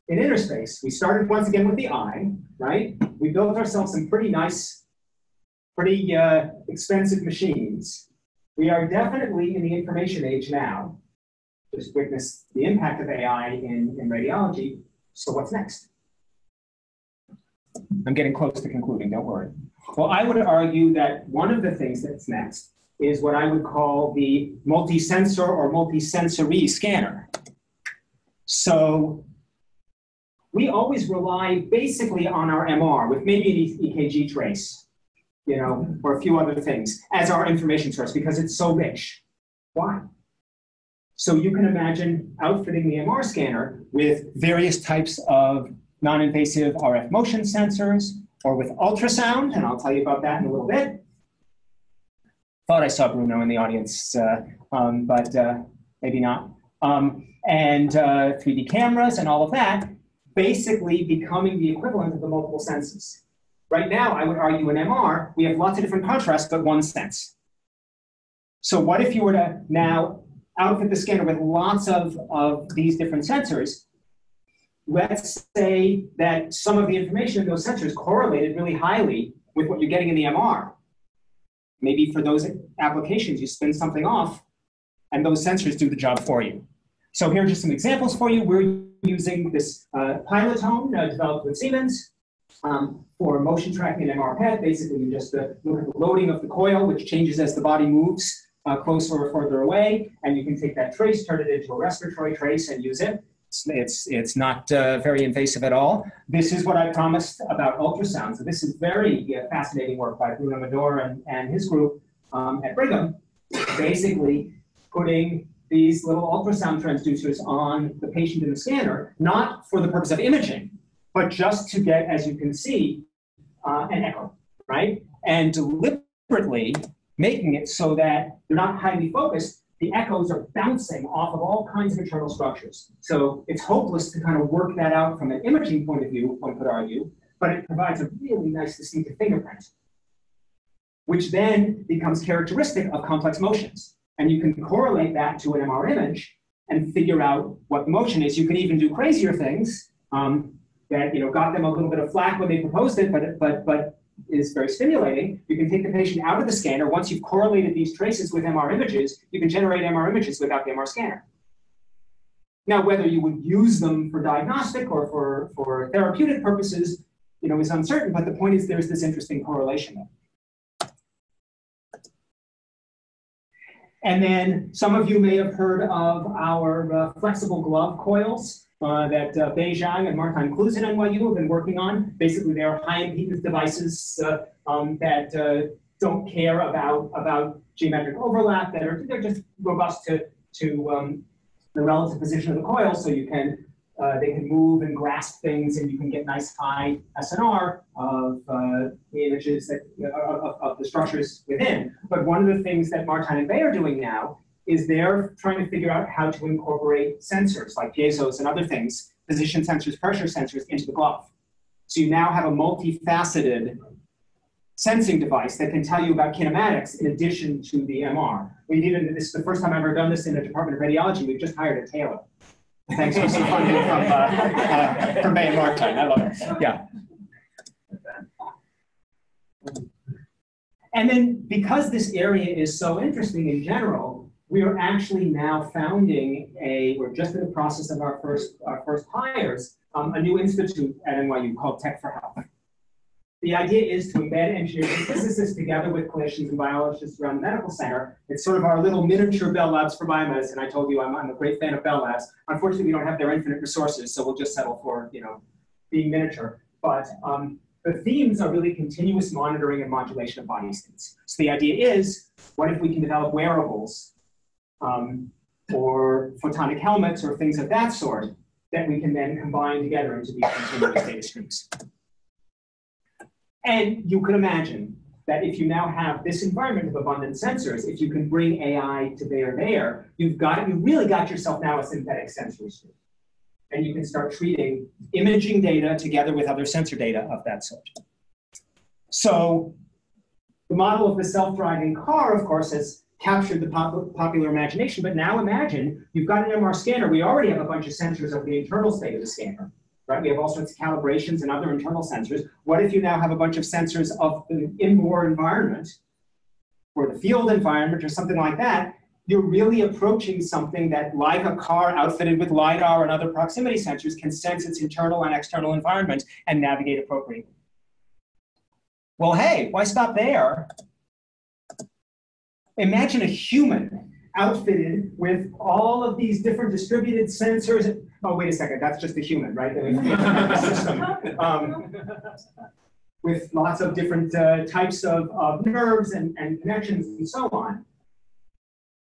In inner space, we started once again with the eye, right? We built ourselves some pretty nice, pretty expensive machines. We are definitely in the information age now. Just witnessed the impact of AI in radiology. So what's next? I'm getting close to concluding, don't worry. Well, I would argue that one of the things that's next is what I would call the multisensor or multisensory scanner. So we always rely basically on our MR with maybe an EKG trace, you know, or a few other things as our information source because it's so rich. Why? So you can imagine outfitting the MR scanner with various types of non-invasive RF motion sensors or with ultrasound, and I'll tell you about that in a little bit. Thought I saw Bruno in the audience, but maybe not. And 3D cameras and all of that, basically becoming the equivalent of the multiple senses. Right now, I would argue in MR, we have lots of different contrasts, but one sense. So what if you were to now outfit the scanner with lots of these different sensors? Let's say that some of the information in those sensors correlated really highly with what you're getting in the MR. Maybe for those applications, you spin something off, and those sensors do the job for you. So here are just some examples for you. We're using this PilotTone developed with Siemens for motion tracking and MR PET. Basically, you just look at the loading of the coil, which changes as the body moves closer or further away, and you can take that trace, turn it into a respiratory trace, and use it. It's not very invasive at all. This is what I promised about ultrasound. So this is very fascinating work by Bruno Medor and his group at Brigham, basically putting these little ultrasound transducers on the patient in the scanner, not for the purpose of imaging, but just to get, as you can see, an echo, right? And deliberately making it so that they're not highly focused. The echoes are bouncing off of all kinds of internal structures. So it's hopeless to kind of work that out from an imaging point of view, one could argue, but it provides a really nice distinctive fingerprint, which then becomes characteristic of complex motions. And you can correlate that to an MR image and figure out what the motion is. You can even do crazier things that got them a little bit of flack when they proposed it, but is very stimulating. You can take the patient out of the scanner. Once you've correlated these traces with MR images, you can generate MR images without the MR scanner. Now, whether you would use them for diagnostic or for therapeutic purposes, is uncertain, but the point is there's this interesting correlation there. And then some of you may have heard of our flexible glove coils that Beijing and Martin Klus at NYU have been working on. Basically, they are high impedance devices that don't care about geometric overlap, they're just robust to the relative position of the coil, so you can they can move and grasp things, and you can get nice high SNR of the images that of the structures within. But one of the things that Martin and Bay are doing now is they're trying to figure out how to incorporate sensors like piezos and other things, position sensors, pressure sensors into the glove. So you now have a multifaceted sensing device that can tell you about kinematics in addition to the MR. This is the first time I've ever done this in the Department of Radiology. We've just hired a tailor. Thanks for some funding from Bay and Martine. I love it. Yeah. And then because this area is so interesting in general, we are actually now founding we're just in the process of our first hires, a new institute at NYU called Tech for Health. The idea is to embed engineers and physicists together with clinicians and biologists around the medical center. It's sort of our little miniature Bell Labs for biomedicine. I told you I'm a great fan of Bell Labs. Unfortunately, we don't have their infinite resources, so we'll just settle for being miniature. But the themes are really continuous monitoring and modulation of body states. So the idea is, what if we can develop wearables or photonic helmets or things of that sort that we can then combine together into these continuous data streams? And you could imagine that if you now have this environment of abundant sensors, if you can bring AI to bear there, you really got yourself now a synthetic sensory stream. And you can start treating imaging data together with other sensor data of that sort. So the model of the self-driving car, of course, has captured the popular imagination. But now imagine you've got an MR scanner. We already have a bunch of sensors of the internal state of the scanner. Right? We have all sorts of calibrations and other internal sensors. What if you now have a bunch of sensors of the indoor environment or the field environment or something like that? You're really approaching something that, like a car outfitted with LiDAR and other proximity sensors, can sense its internal and external environment and navigate appropriately. Well, hey, why stop there? Imagine a human outfitted with all of these different distributed sensors. Oh, wait a second, that's just a human, right? System. With lots of different types of nerves and connections and so on.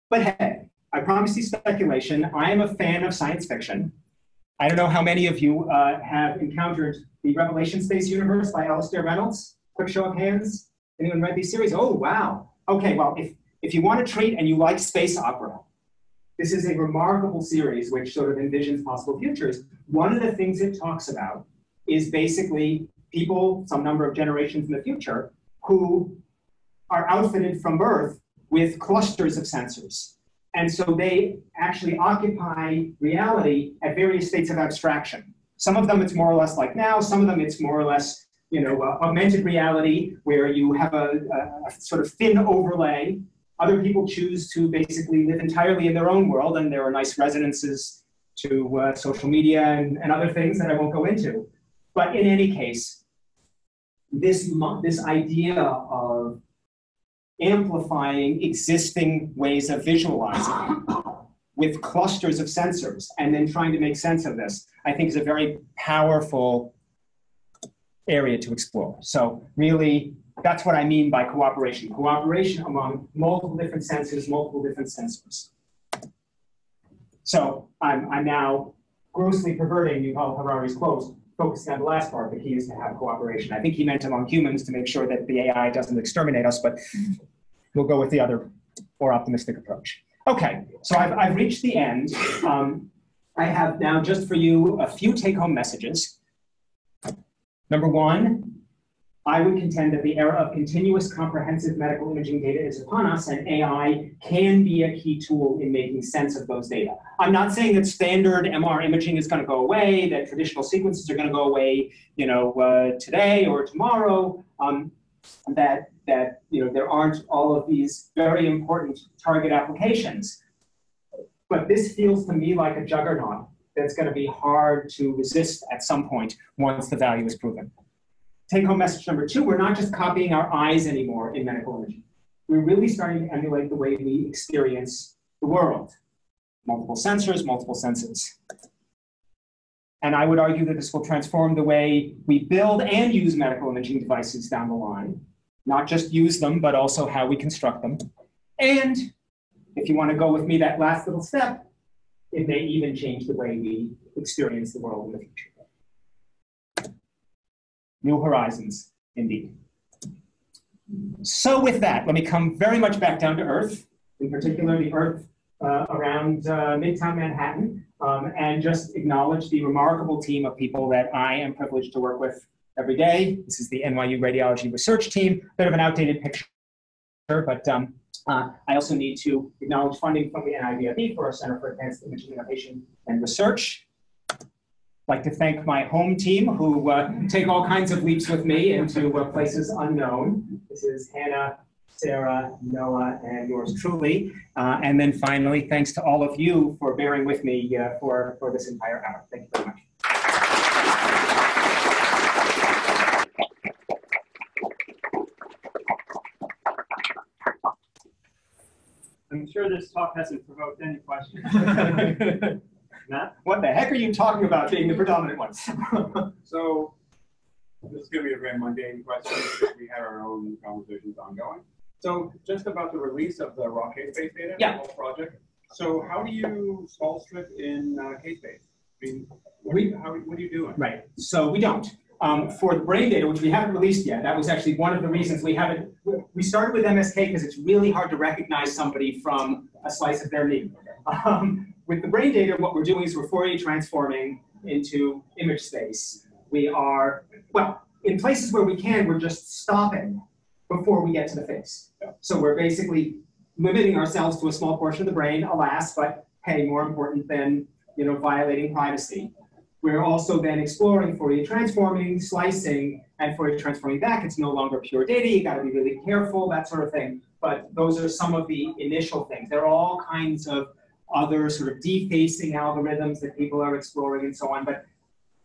But hey, I promise you speculation. I am a fan of science fiction. I don't know how many of you have encountered the Revelation Space Universe by Alastair Reynolds. Quick show of hands. Anyone read these series? Oh, wow. Okay, well, if you want to treat and you like space opera, this is a remarkable series which sort of envisions possible futures. One of the things it talks about is basically people, some number of generations in the future, who are outfitted from birth with clusters of sensors. And so they actually occupy reality at various states of abstraction. Some of them it's more or less like now, some of them it's more or less augmented reality, where you have a sort of thin overlay. Other people choose to basically live entirely in their own world, and there are nice resonances to social media and other things that I won't go into. But in any case, this idea of amplifying existing ways of visualizing with clusters of sensors and then trying to make sense of this, I think is a very powerful area to explore. So really, that's what I mean by cooperation. Cooperation among multiple different sensors, multiple different sensors. So I'm now grossly perverting Yuval Harari's quote, focusing on the last part. The key is to have cooperation. I think he meant among humans to make sure that the AI doesn't exterminate us, but we'll go with the other more optimistic approach. Okay, so I've reached the end. I have now just for you a few take-home messages. Number one, I would contend that the era of continuous comprehensive medical imaging data is upon us, and AI can be a key tool in making sense of those data. I'm not saying that standard MR imaging is going to go away, that traditional sequences are going to go away, today or tomorrow, that there aren't all of these very important target applications. But this feels to me like a juggernaut that's going to be hard to resist at some point once the value is proven. Take-home message number two, we're not just copying our eyes anymore in medical imaging. We're really starting to emulate the way we experience the world. Multiple sensors, multiple senses. And I would argue that this will transform the way we build and use medical imaging devices down the line. Not just use them, but also how we construct them. And if you want to go with me that last little step, it may even change the way we experience the world in the future. New horizons, indeed. So with that, let me come very much back down to Earth, in particular the Earth around Midtown Manhattan, and just acknowledge the remarkable team of people that I am privileged to work with every day. This is the NYU Radiology Research Team. Bit of an outdated picture, but I also need to acknowledge funding from the NIVIB for our Center for Advanced Imaging Innovation and Research. I'd like to thank my home team who take all kinds of leaps with me into places unknown. This is Hannah, Sarah, Noah, and yours truly. And then finally, thanks to all of you for bearing with me for this entire hour. Thank you very much. I'm sure this talk hasn't provoked any questions. Matt? What the heck are you talking about being the predominant one? So this is going to be a very mundane question because we have our own conversations ongoing. So just about the release of the raw case-based data, yeah, the whole project. So how do you stall strip in case-based? I mean, what are you doing? Right. So we don't. For the brain data, which we haven't released yet, that was actually one of the reasons we haven't. We started with MSK because it's really hard to recognize somebody from a slice of their knee. With the brain data, what we're doing is we're Fourier transforming into image space. We are, well, in places where we can, we're just stopping before we get to the face. So we're basically limiting ourselves to a small portion of the brain, alas, but hey, more important than violating privacy. We're also then exploring Fourier transforming, slicing, and Fourier transforming back. It's no longer pure data. You got to be really careful, that sort of thing. But those are some of the initial things. There are all kinds of other sort of defacing algorithms that people are exploring and so on. But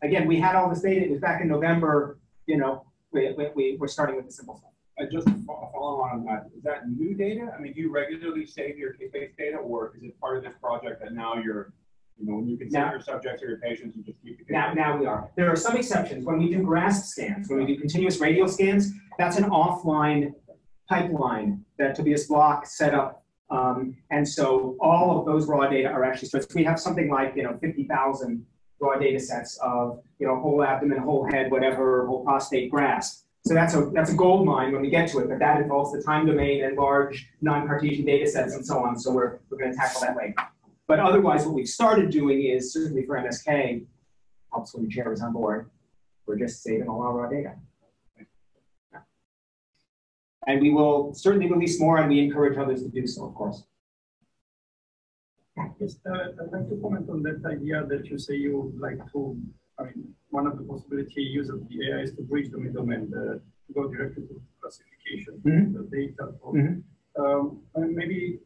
again, we had all this data. It was back in November. We're starting with the simple stuff. Just to follow on that, is that new data? I mean, do you regularly save your case-based data, or is it part of this project that now you're, when you consider your subjects or your patients, you just keep the case? Now we are. There are some exceptions. When we do grasp scans, when we do continuous radial scans, that's an offline pipeline that Tobias Bloch set up. And so all of those raw data are actually stored. So we have something like 50,000 raw data sets of whole abdomen, whole head, whatever, whole prostate grasp. So that's a gold mine when we get to it, but that involves the time domain and large non-Cartesian data sets and so on. So we're going to tackle that later. But otherwise, what we've started doing is, certainly for MSK, helps when the chair is on board, we're just saving all our raw data. Yeah. And we will certainly release more, and we encourage others to do so, of course. Yes, I'd like to comment on that idea that you say you would like to, one of the possibility use of the AI is to bridge the middleman, to go directly to classification, the data. Maybe,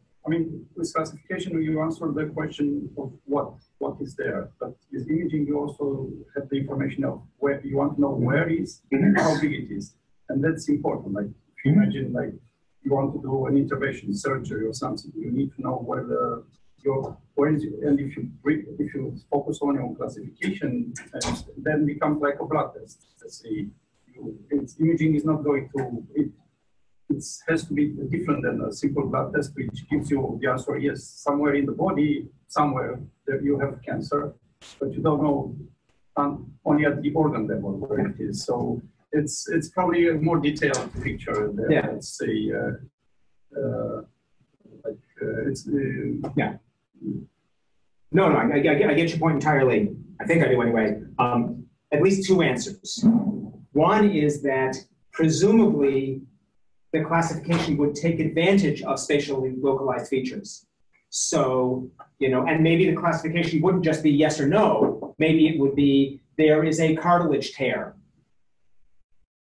with classification, you answer the question of what is there, but with imaging, you also have the information of where you want to know where it is and how big it is. And that's important. Like, if you imagine, like, you want to do an intervention, surgery or something, you need to know where and if you focus only on classification, then becomes like a blood test. Let's say imaging is not going to, it has to be different than a simple blood test, which gives you the answer, yes, somewhere in the body, somewhere that you have cancer, but you don't know only at the organ level where it is. So it's probably a more detailed picture than, let's say, yeah. No, I get your point entirely. I think I do anyway. At least two answers. One is that presumably the classification would take advantage of spatially localized features. So, and maybe the classification wouldn't just be yes or no. Maybe it would be there is a cartilage tear,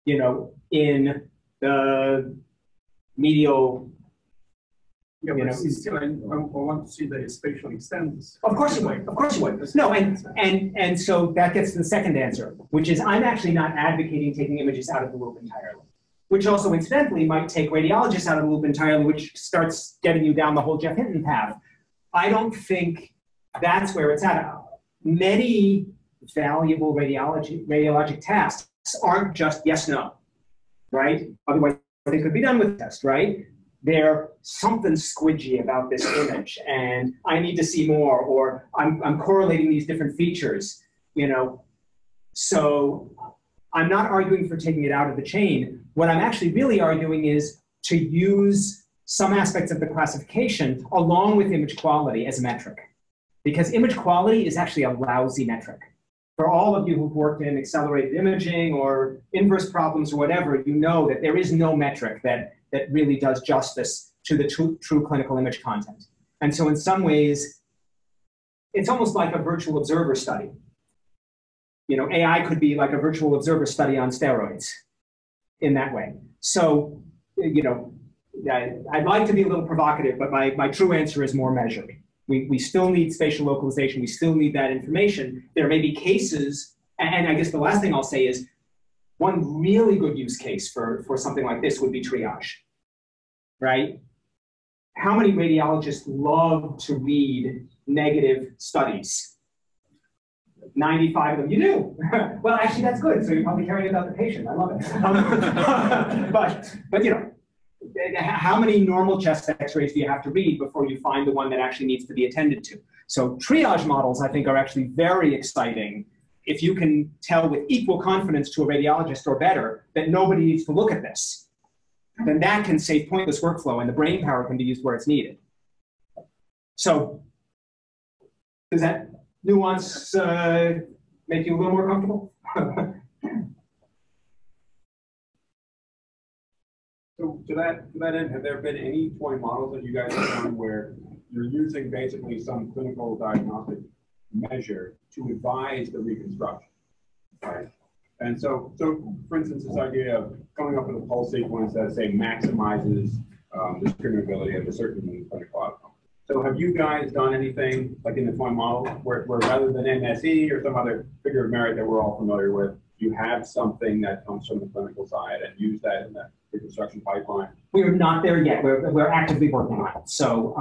in the medial. Yeah, but still, I want to see the spatial extents. Of course you would. Of course you would. No, and so that gets to the second answer, which is I'm actually not advocating taking images out of the loop entirely, which also incidentally might take radiologists out of the loop entirely, which starts getting you down the whole Jeff Hinton path. I don't think that's where it's at. Many valuable radiologic tasks aren't just yes, no, right? Otherwise, they could be done with a test, right? There's something squidgy about this image, and I need to see more, or I'm correlating these different features, So I'm not arguing for taking it out of the chain. What I'm actually really arguing is to use some aspects of the classification along with image quality as a metric, because image quality is actually a lousy metric. For all of you who've worked in accelerated imaging or inverse problems or whatever, you know that there is no metric that really does justice to the true clinical image content. And so in some ways, it's almost like a virtual observer study. You know, AI could be like a virtual observer study on steroids in that way. So, you know, I'd like to be a little provocative, but my true answer is more measured. We still need spatial localization. We still need that information. There may be cases, and I guess the last thing I'll say is one really good use case for something like this would be triage, right? How many radiologists love to read negative studies? 95 of them, you do. Well, actually, that's good. So you're probably caring about the patient. I love it. But you know, how many normal chest x-rays do you have to read before you find the one that actually needs to be attended to? So triage models, I think, are actually very exciting if you can tell with equal confidence to a radiologist or better that nobody needs to look at this. Then that can save pointless workflow and the brain power can be used where it's needed. So does that nuance make you a little more comfortable? So to that end, have there been any toy models that you guys have done where you're using basically some clinical diagnostic measure to advise the reconstruction, right? And so for instance, this idea of coming up with a pulse sequence that, say, maximizes the discriminability of a certain clinical outcome. So have you guys done anything like in the toy model where rather than MSE or some other figure of merit that we're all familiar with, you have something that comes from the clinical side and use that in the reconstruction pipeline? We're not there yet. We're actively working on it. So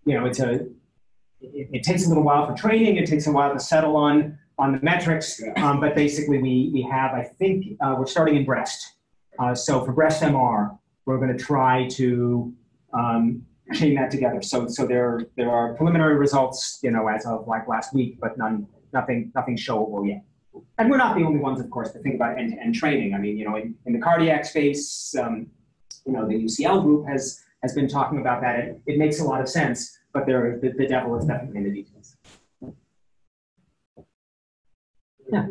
you know, it takes a little while for training. It takes a while to settle on the metrics. Yeah. But basically, we have, I think, we're starting in breast. So for breast MR, we're going to try to chain that together. So there are preliminary results, you know, as of like last week, but nothing showable yet. And we're not the only ones, of course, to think about end-to-end training. I mean, you know, in the cardiac space, you know, the UCL group has been talking about that. It makes a lot of sense, but the devil is definitely in the details. Yeah.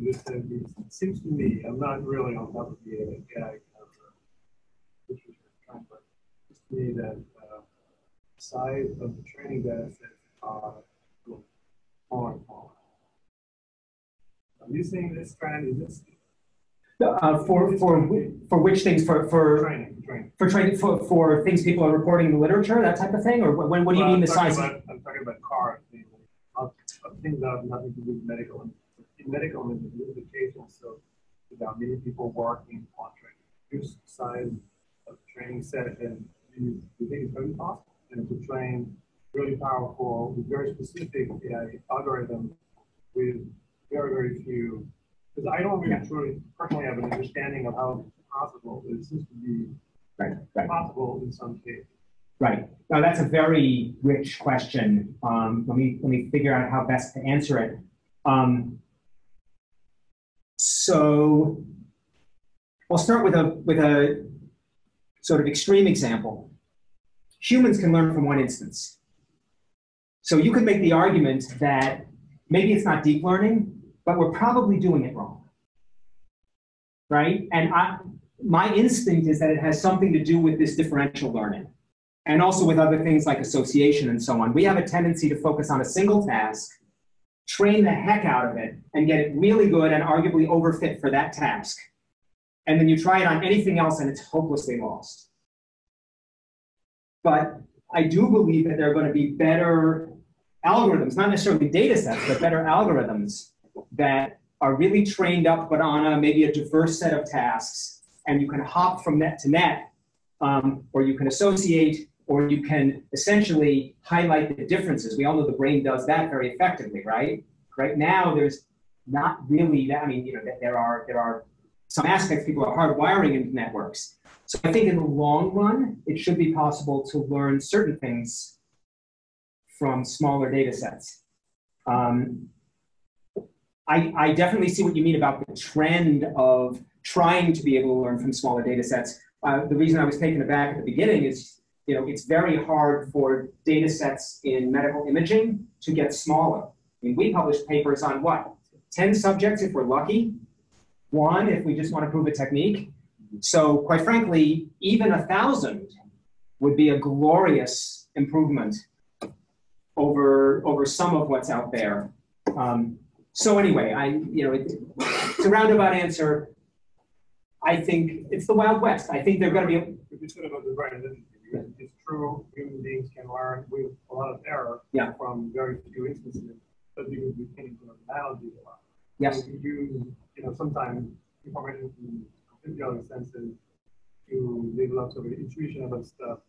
It seems to me, I'm not really on top of the AI but it seems to me that size of the training data sets are smaller and smaller. Are you seeing this trend? Is this for which things? For training for things people are reporting in the literature, that type of thing, or what do you mean the size? I'm talking about cars, things that have nothing to do with medical. In medical, there's a limitation, so there are many people working on training. Here's the size of the training set, and do you think it's very possible to train really powerful, with very specific AI algorithms with very, very few, because I don't really truly personally have an understanding of how it's possible. It seems to be possible in some cases. Right. Now that's a very rich question. Let me figure out how best to answer it. So I'll start with a sort of extreme example. Humans can learn from one instance. So you could make the argument that maybe it's not deep learning, but we're probably doing it wrong, right? And my instinct is that it has something to do with this differential learning and also with other things like association and so on. We have a tendency to focus on a single task, train the heck out of it, and get it really good and arguably overfit for that task. And then you try it on anything else and it's hopelessly lost. But I do believe that there are going to be better algorithms, not necessarily data sets, but better algorithms that are really trained up, but on maybe a diverse set of tasks. And you can hop from net to net, or you can associate, or you can essentially highlight the differences. We all know the brain does that very effectively, right? Right now, there's not really that. I mean, you know, there are some aspects people are hardwiring into networks. So I think in the long run, it should be possible to learn certain things from smaller data sets. I definitely see what you mean about the trend of trying to be able to learn from smaller data sets. The reason I was taken aback at the beginning is, you know, it's very hard for data sets in medical imaging to get smaller. mean, we published papers on what? 10 subjects if we're lucky, 1 if we just want to prove a technique. So quite frankly, even 1,000 would be a glorious improvement over some of what's out there. So anyway, it's a roundabout answer. I think it's the Wild West. I think they're going to be. If you said about the brain, it's true. Human beings can learn with a lot of error from very few instances, but because we can implement analogy a lot. Yes. So you sometimes information from completely other senses to develop sort of intuition about stuff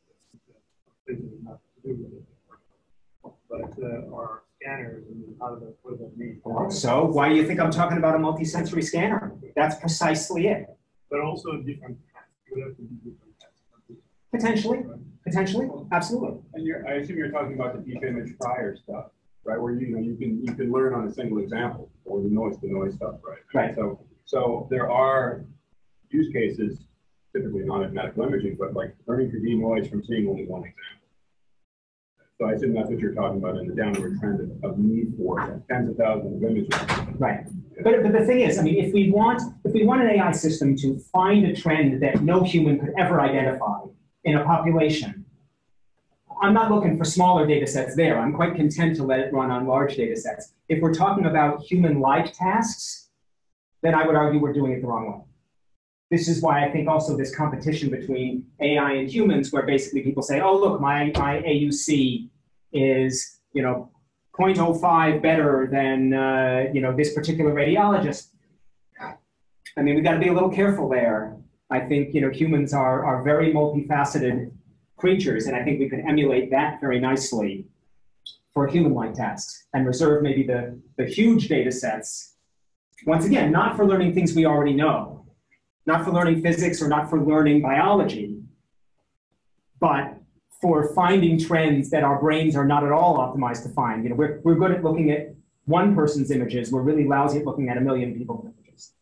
that's not to do with it. But our scanners and how does what does that mean? So why do you think I'm talking about a multisensory scanner? That's precisely it. But also different tests. You would have to do different tests. Potentially, absolutely. And I assume you're talking about the deep image prior stuff, right? Where you can learn on a single example, or the noise to noise stuff, right? Right. So there are use cases, typically not in medical imaging, but like learning to denoise from seeing only one example. So I assume that's what you're talking about in the downward trend of need for tens of thousands of images. Right. But the thing is, I mean, if we want an AI system to find a trend that no human could ever identify in a population, I'm not looking for smaller data sets there. I'm quite content to let it run on large data sets. If we're talking about human-like tasks, then I would argue we're doing it the wrong way. This is why I think also this competition between AI and humans, where basically people say, oh, look, my AUC is, 0.05 better than, this particular radiologist. I mean, we've got to be a little careful there. I think, humans are very multifaceted creatures, and I think we could emulate that very nicely for human-like tasks and reserve maybe the huge data sets, once again, not for learning things we already know, not for learning physics or not for learning biology, but for finding trends that our brains are not at all optimized to find. We're good at looking at one person's images. We're really lousy at looking at 1 million people's images.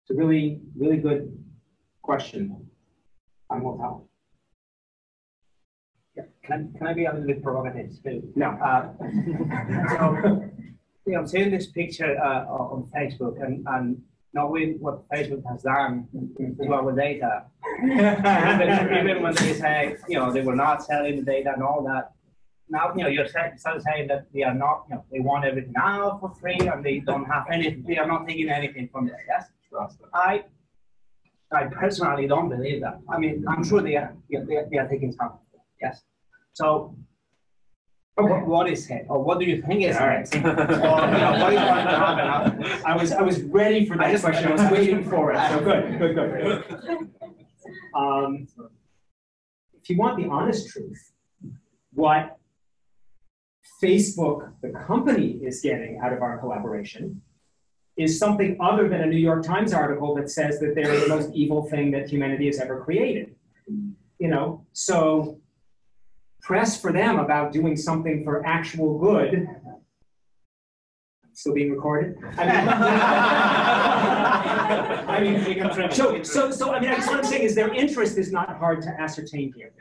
It's a really, really good question. I will help. Yeah. Can I be a little bit provocative? No. So, I'm seeing this picture on Facebook and knowing what Facebook has done to our data. even when they say, they were not selling the data and all that. Now, you're starting saying that they are not, they want everything out for free and they don't have anything, they are not taking anything from there. Yes? I personally don't believe that. I mean, I'm sure they are taking something. Yes. So, what is it, or what do you think is it? What is going to happen after? I was ready for that question. I was waiting for it. So good. If you want the honest truth, what Facebook, the company, is getting out of our collaboration is something other than a New York Times article that says that they're the most evil thing that humanity has ever created. So press for them about doing something for actual good. Still being recorded? I guess what I'm saying is their interest is not hard to ascertain here.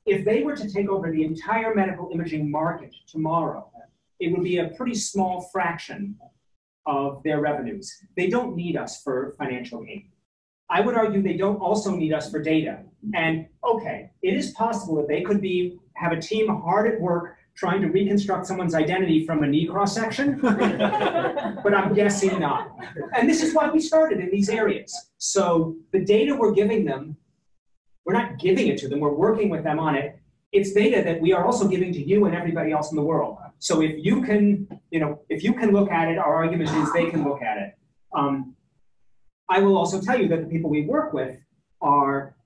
If they were to take over the entire medical imaging market tomorrow, it would be a pretty small fraction of their revenues. They don't need us for financial gain. I would argue they don't also need us for data. And okay, it is possible that they could have a team hard at work trying to reconstruct someone's identity from a knee cross-section, but I'm guessing not. And this is why we started in these areas. So the data we're giving them, we're not giving it to them, we're working with them on it. It's data that we are also giving to you and everybody else in the world. So if you can, look at it, our argument is they can look at it. I will also tell you that the people we work with are,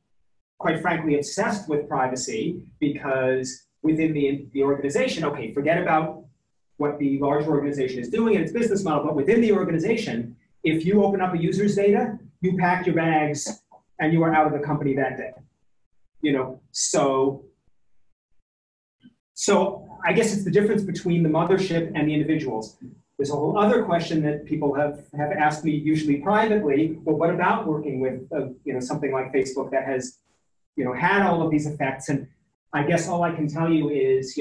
quite frankly, obsessed with privacy because within the organization, okay, forget about what the large organization is doing and its business model, but within the organization, if you open up a user's data, you pack your bags and you are out of the company that day. So I guess it's the difference between the mothership and the individuals. There's a whole other question that people have asked me, usually privately. Well, what about working with something like Facebook that has had all of these effects? And I guess all I can tell you is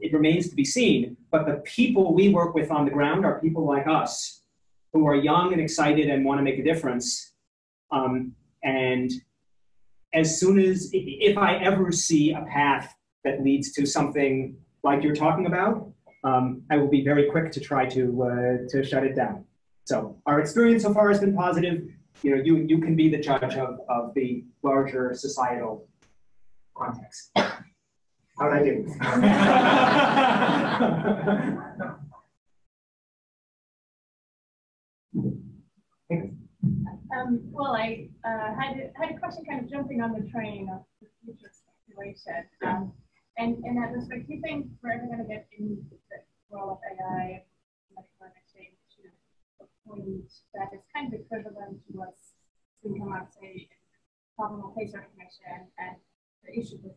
it remains to be seen. But the people we work with on the ground are people like us who are young and excited and want to make a difference. And as soon as, if I ever see a path that leads to something like you're talking about, I will be very quick to try to shut it down. So our experience so far has been positive. You know, you can be the judge of the larger societal context. How'd I do? Well, I had a question kind of jumping on the train of the future speculation. And in that respect, do you think we're ever going to get into the world of AI and medical imaging to a point that is kind of equivalent to what's been come up, say, in problem of face recognition and the issue with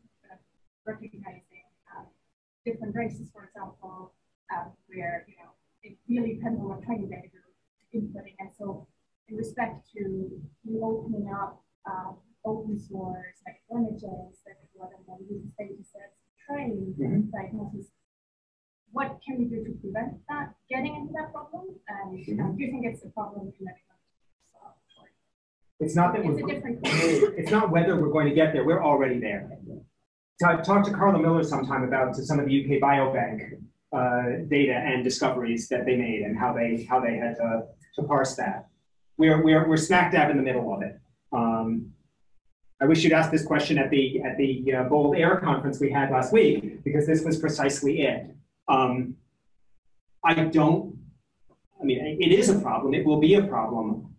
recognizing different races, for example, where, you know, it really depends on what training data you're inputting. And so in respect to you opening up open source like images that people are using data sets to train diagnosis, what can we do to prevent that getting into that problem? And do you think it's a problem in medical? It's not that it's not whether we're going to get there. We're already there. So I talked to Carla Miller sometime about some of the UK Biobank data and discoveries that they made and how they had to parse that. We're smack dab in the middle of it. I wish you'd asked this question at the Bold Air conference we had last week, because this was precisely it. It is a problem. It will be a problem.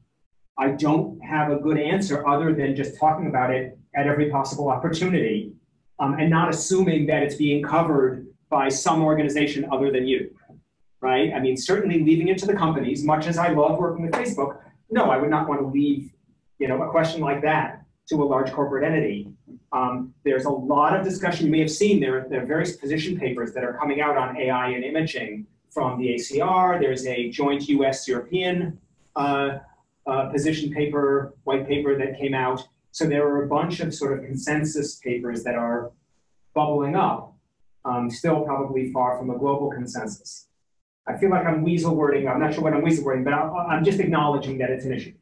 I don't have a good answer other than just talking about it at every possible opportunity, and not assuming that it's being covered by some organization other than you, right? I mean, certainly leaving it to the companies, much as I love working with Facebook, no, I would not want to leave, a question like that to a large corporate entity. There's a lot of discussion. You may have seen there are various position papers that are coming out on AI and imaging from the ACR. There's a joint US-European position paper, white paper that came out. So there are a bunch of sort of consensus papers that are bubbling up, still probably far from a global consensus. I feel like I'm weasel wording. I'm not sure what I'm weasel wording, but I'm just acknowledging that it's an issue.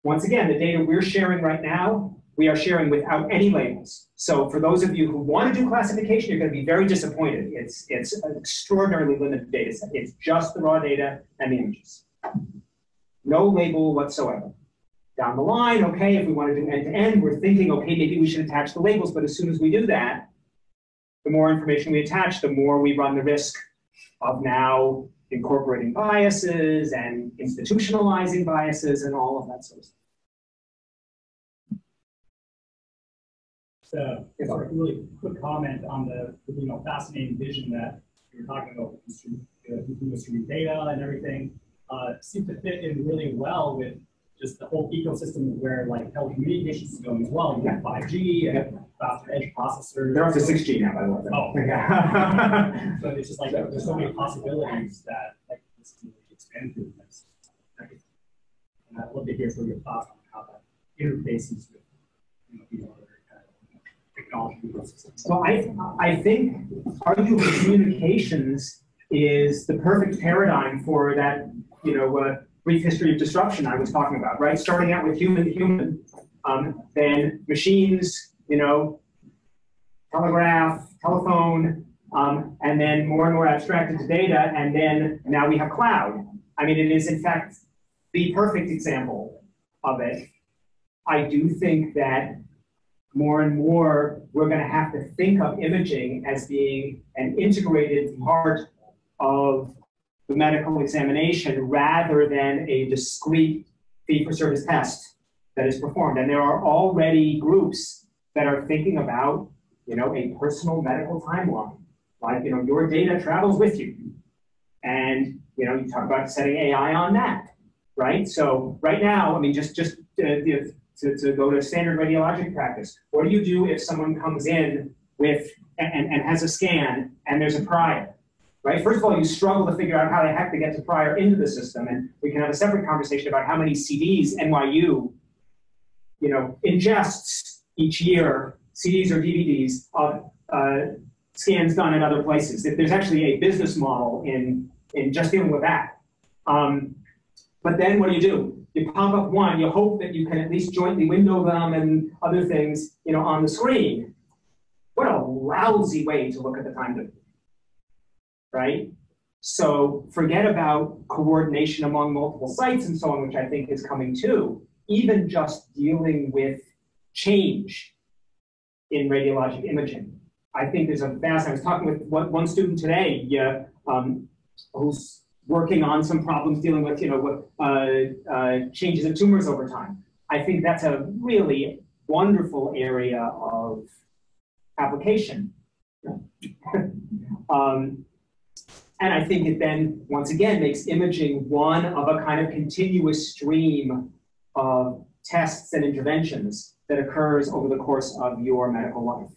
Once again, the data we're sharing right now, we are sharing without any labels. So for those of you who want to do classification, you're going to be very disappointed. It's an extraordinarily limited data set. It's just the raw data and the images. No label whatsoever. Down the line, okay, if we want to do end-to-end, we're thinking, okay, maybe we should attach the labels, but as soon as we do that, the more information we attach, the more we run the risk of now incorporating biases and institutionalizing biases and all of that sort of stuff. So, a really quick comment on the fascinating vision that you were talking about with distributed data and everything. Seems to fit in really well with just the whole ecosystem where like telecommunications is going as well. You got 5G and faster edge processors. They're up to 6G now, by the way. Oh, yeah. So it's just like there's so many possibilities that like this can really expand through this. And I'd love to hear some of your thoughts on how that interfaces with these other kind of technology ecosystems. Well, I think arguably communications is the perfect paradigm for that, brief history of disruption I was talking about, right? Starting out with human to human, then machines, telegraph, telephone, and then more and more abstracted to data, and then now we have cloud. I mean, it is in fact the perfect example of it. I do think that more and more we're going to have to think of imaging as being an integrated part of the medical examination rather than a discrete fee-for-service test that is performed. And there are already groups that are thinking about, a personal medical timeline. Like, your data travels with you. And, you talk about setting AI on that, right? So right now, I mean, just to go to standard radiologic practice, what do you do if someone comes in with and has a scan and there's a prior? Right? First of all, you struggle to figure out how the heck to get to prior into the system, and we can have a separate conversation about how many CDs NYU, ingests each year, CDs or DVDs of scans done in other places. There's actually a business model in just dealing with that. But then what do? You pop up one, you hope that you can at least jointly window them and other things, on the screen. What a lousy way to look at the time to, right? So forget about coordination among multiple sites and so on, which I think is coming too. Even just dealing with change in radiologic imaging. I think there's a vast, I was talking with one student today who's working on some problems dealing with, changes in tumors over time. I think that's a really wonderful area of application. And I think it then, once again, makes imaging one of a kind of continuous stream of tests and interventions that occurs over the course of your medical life.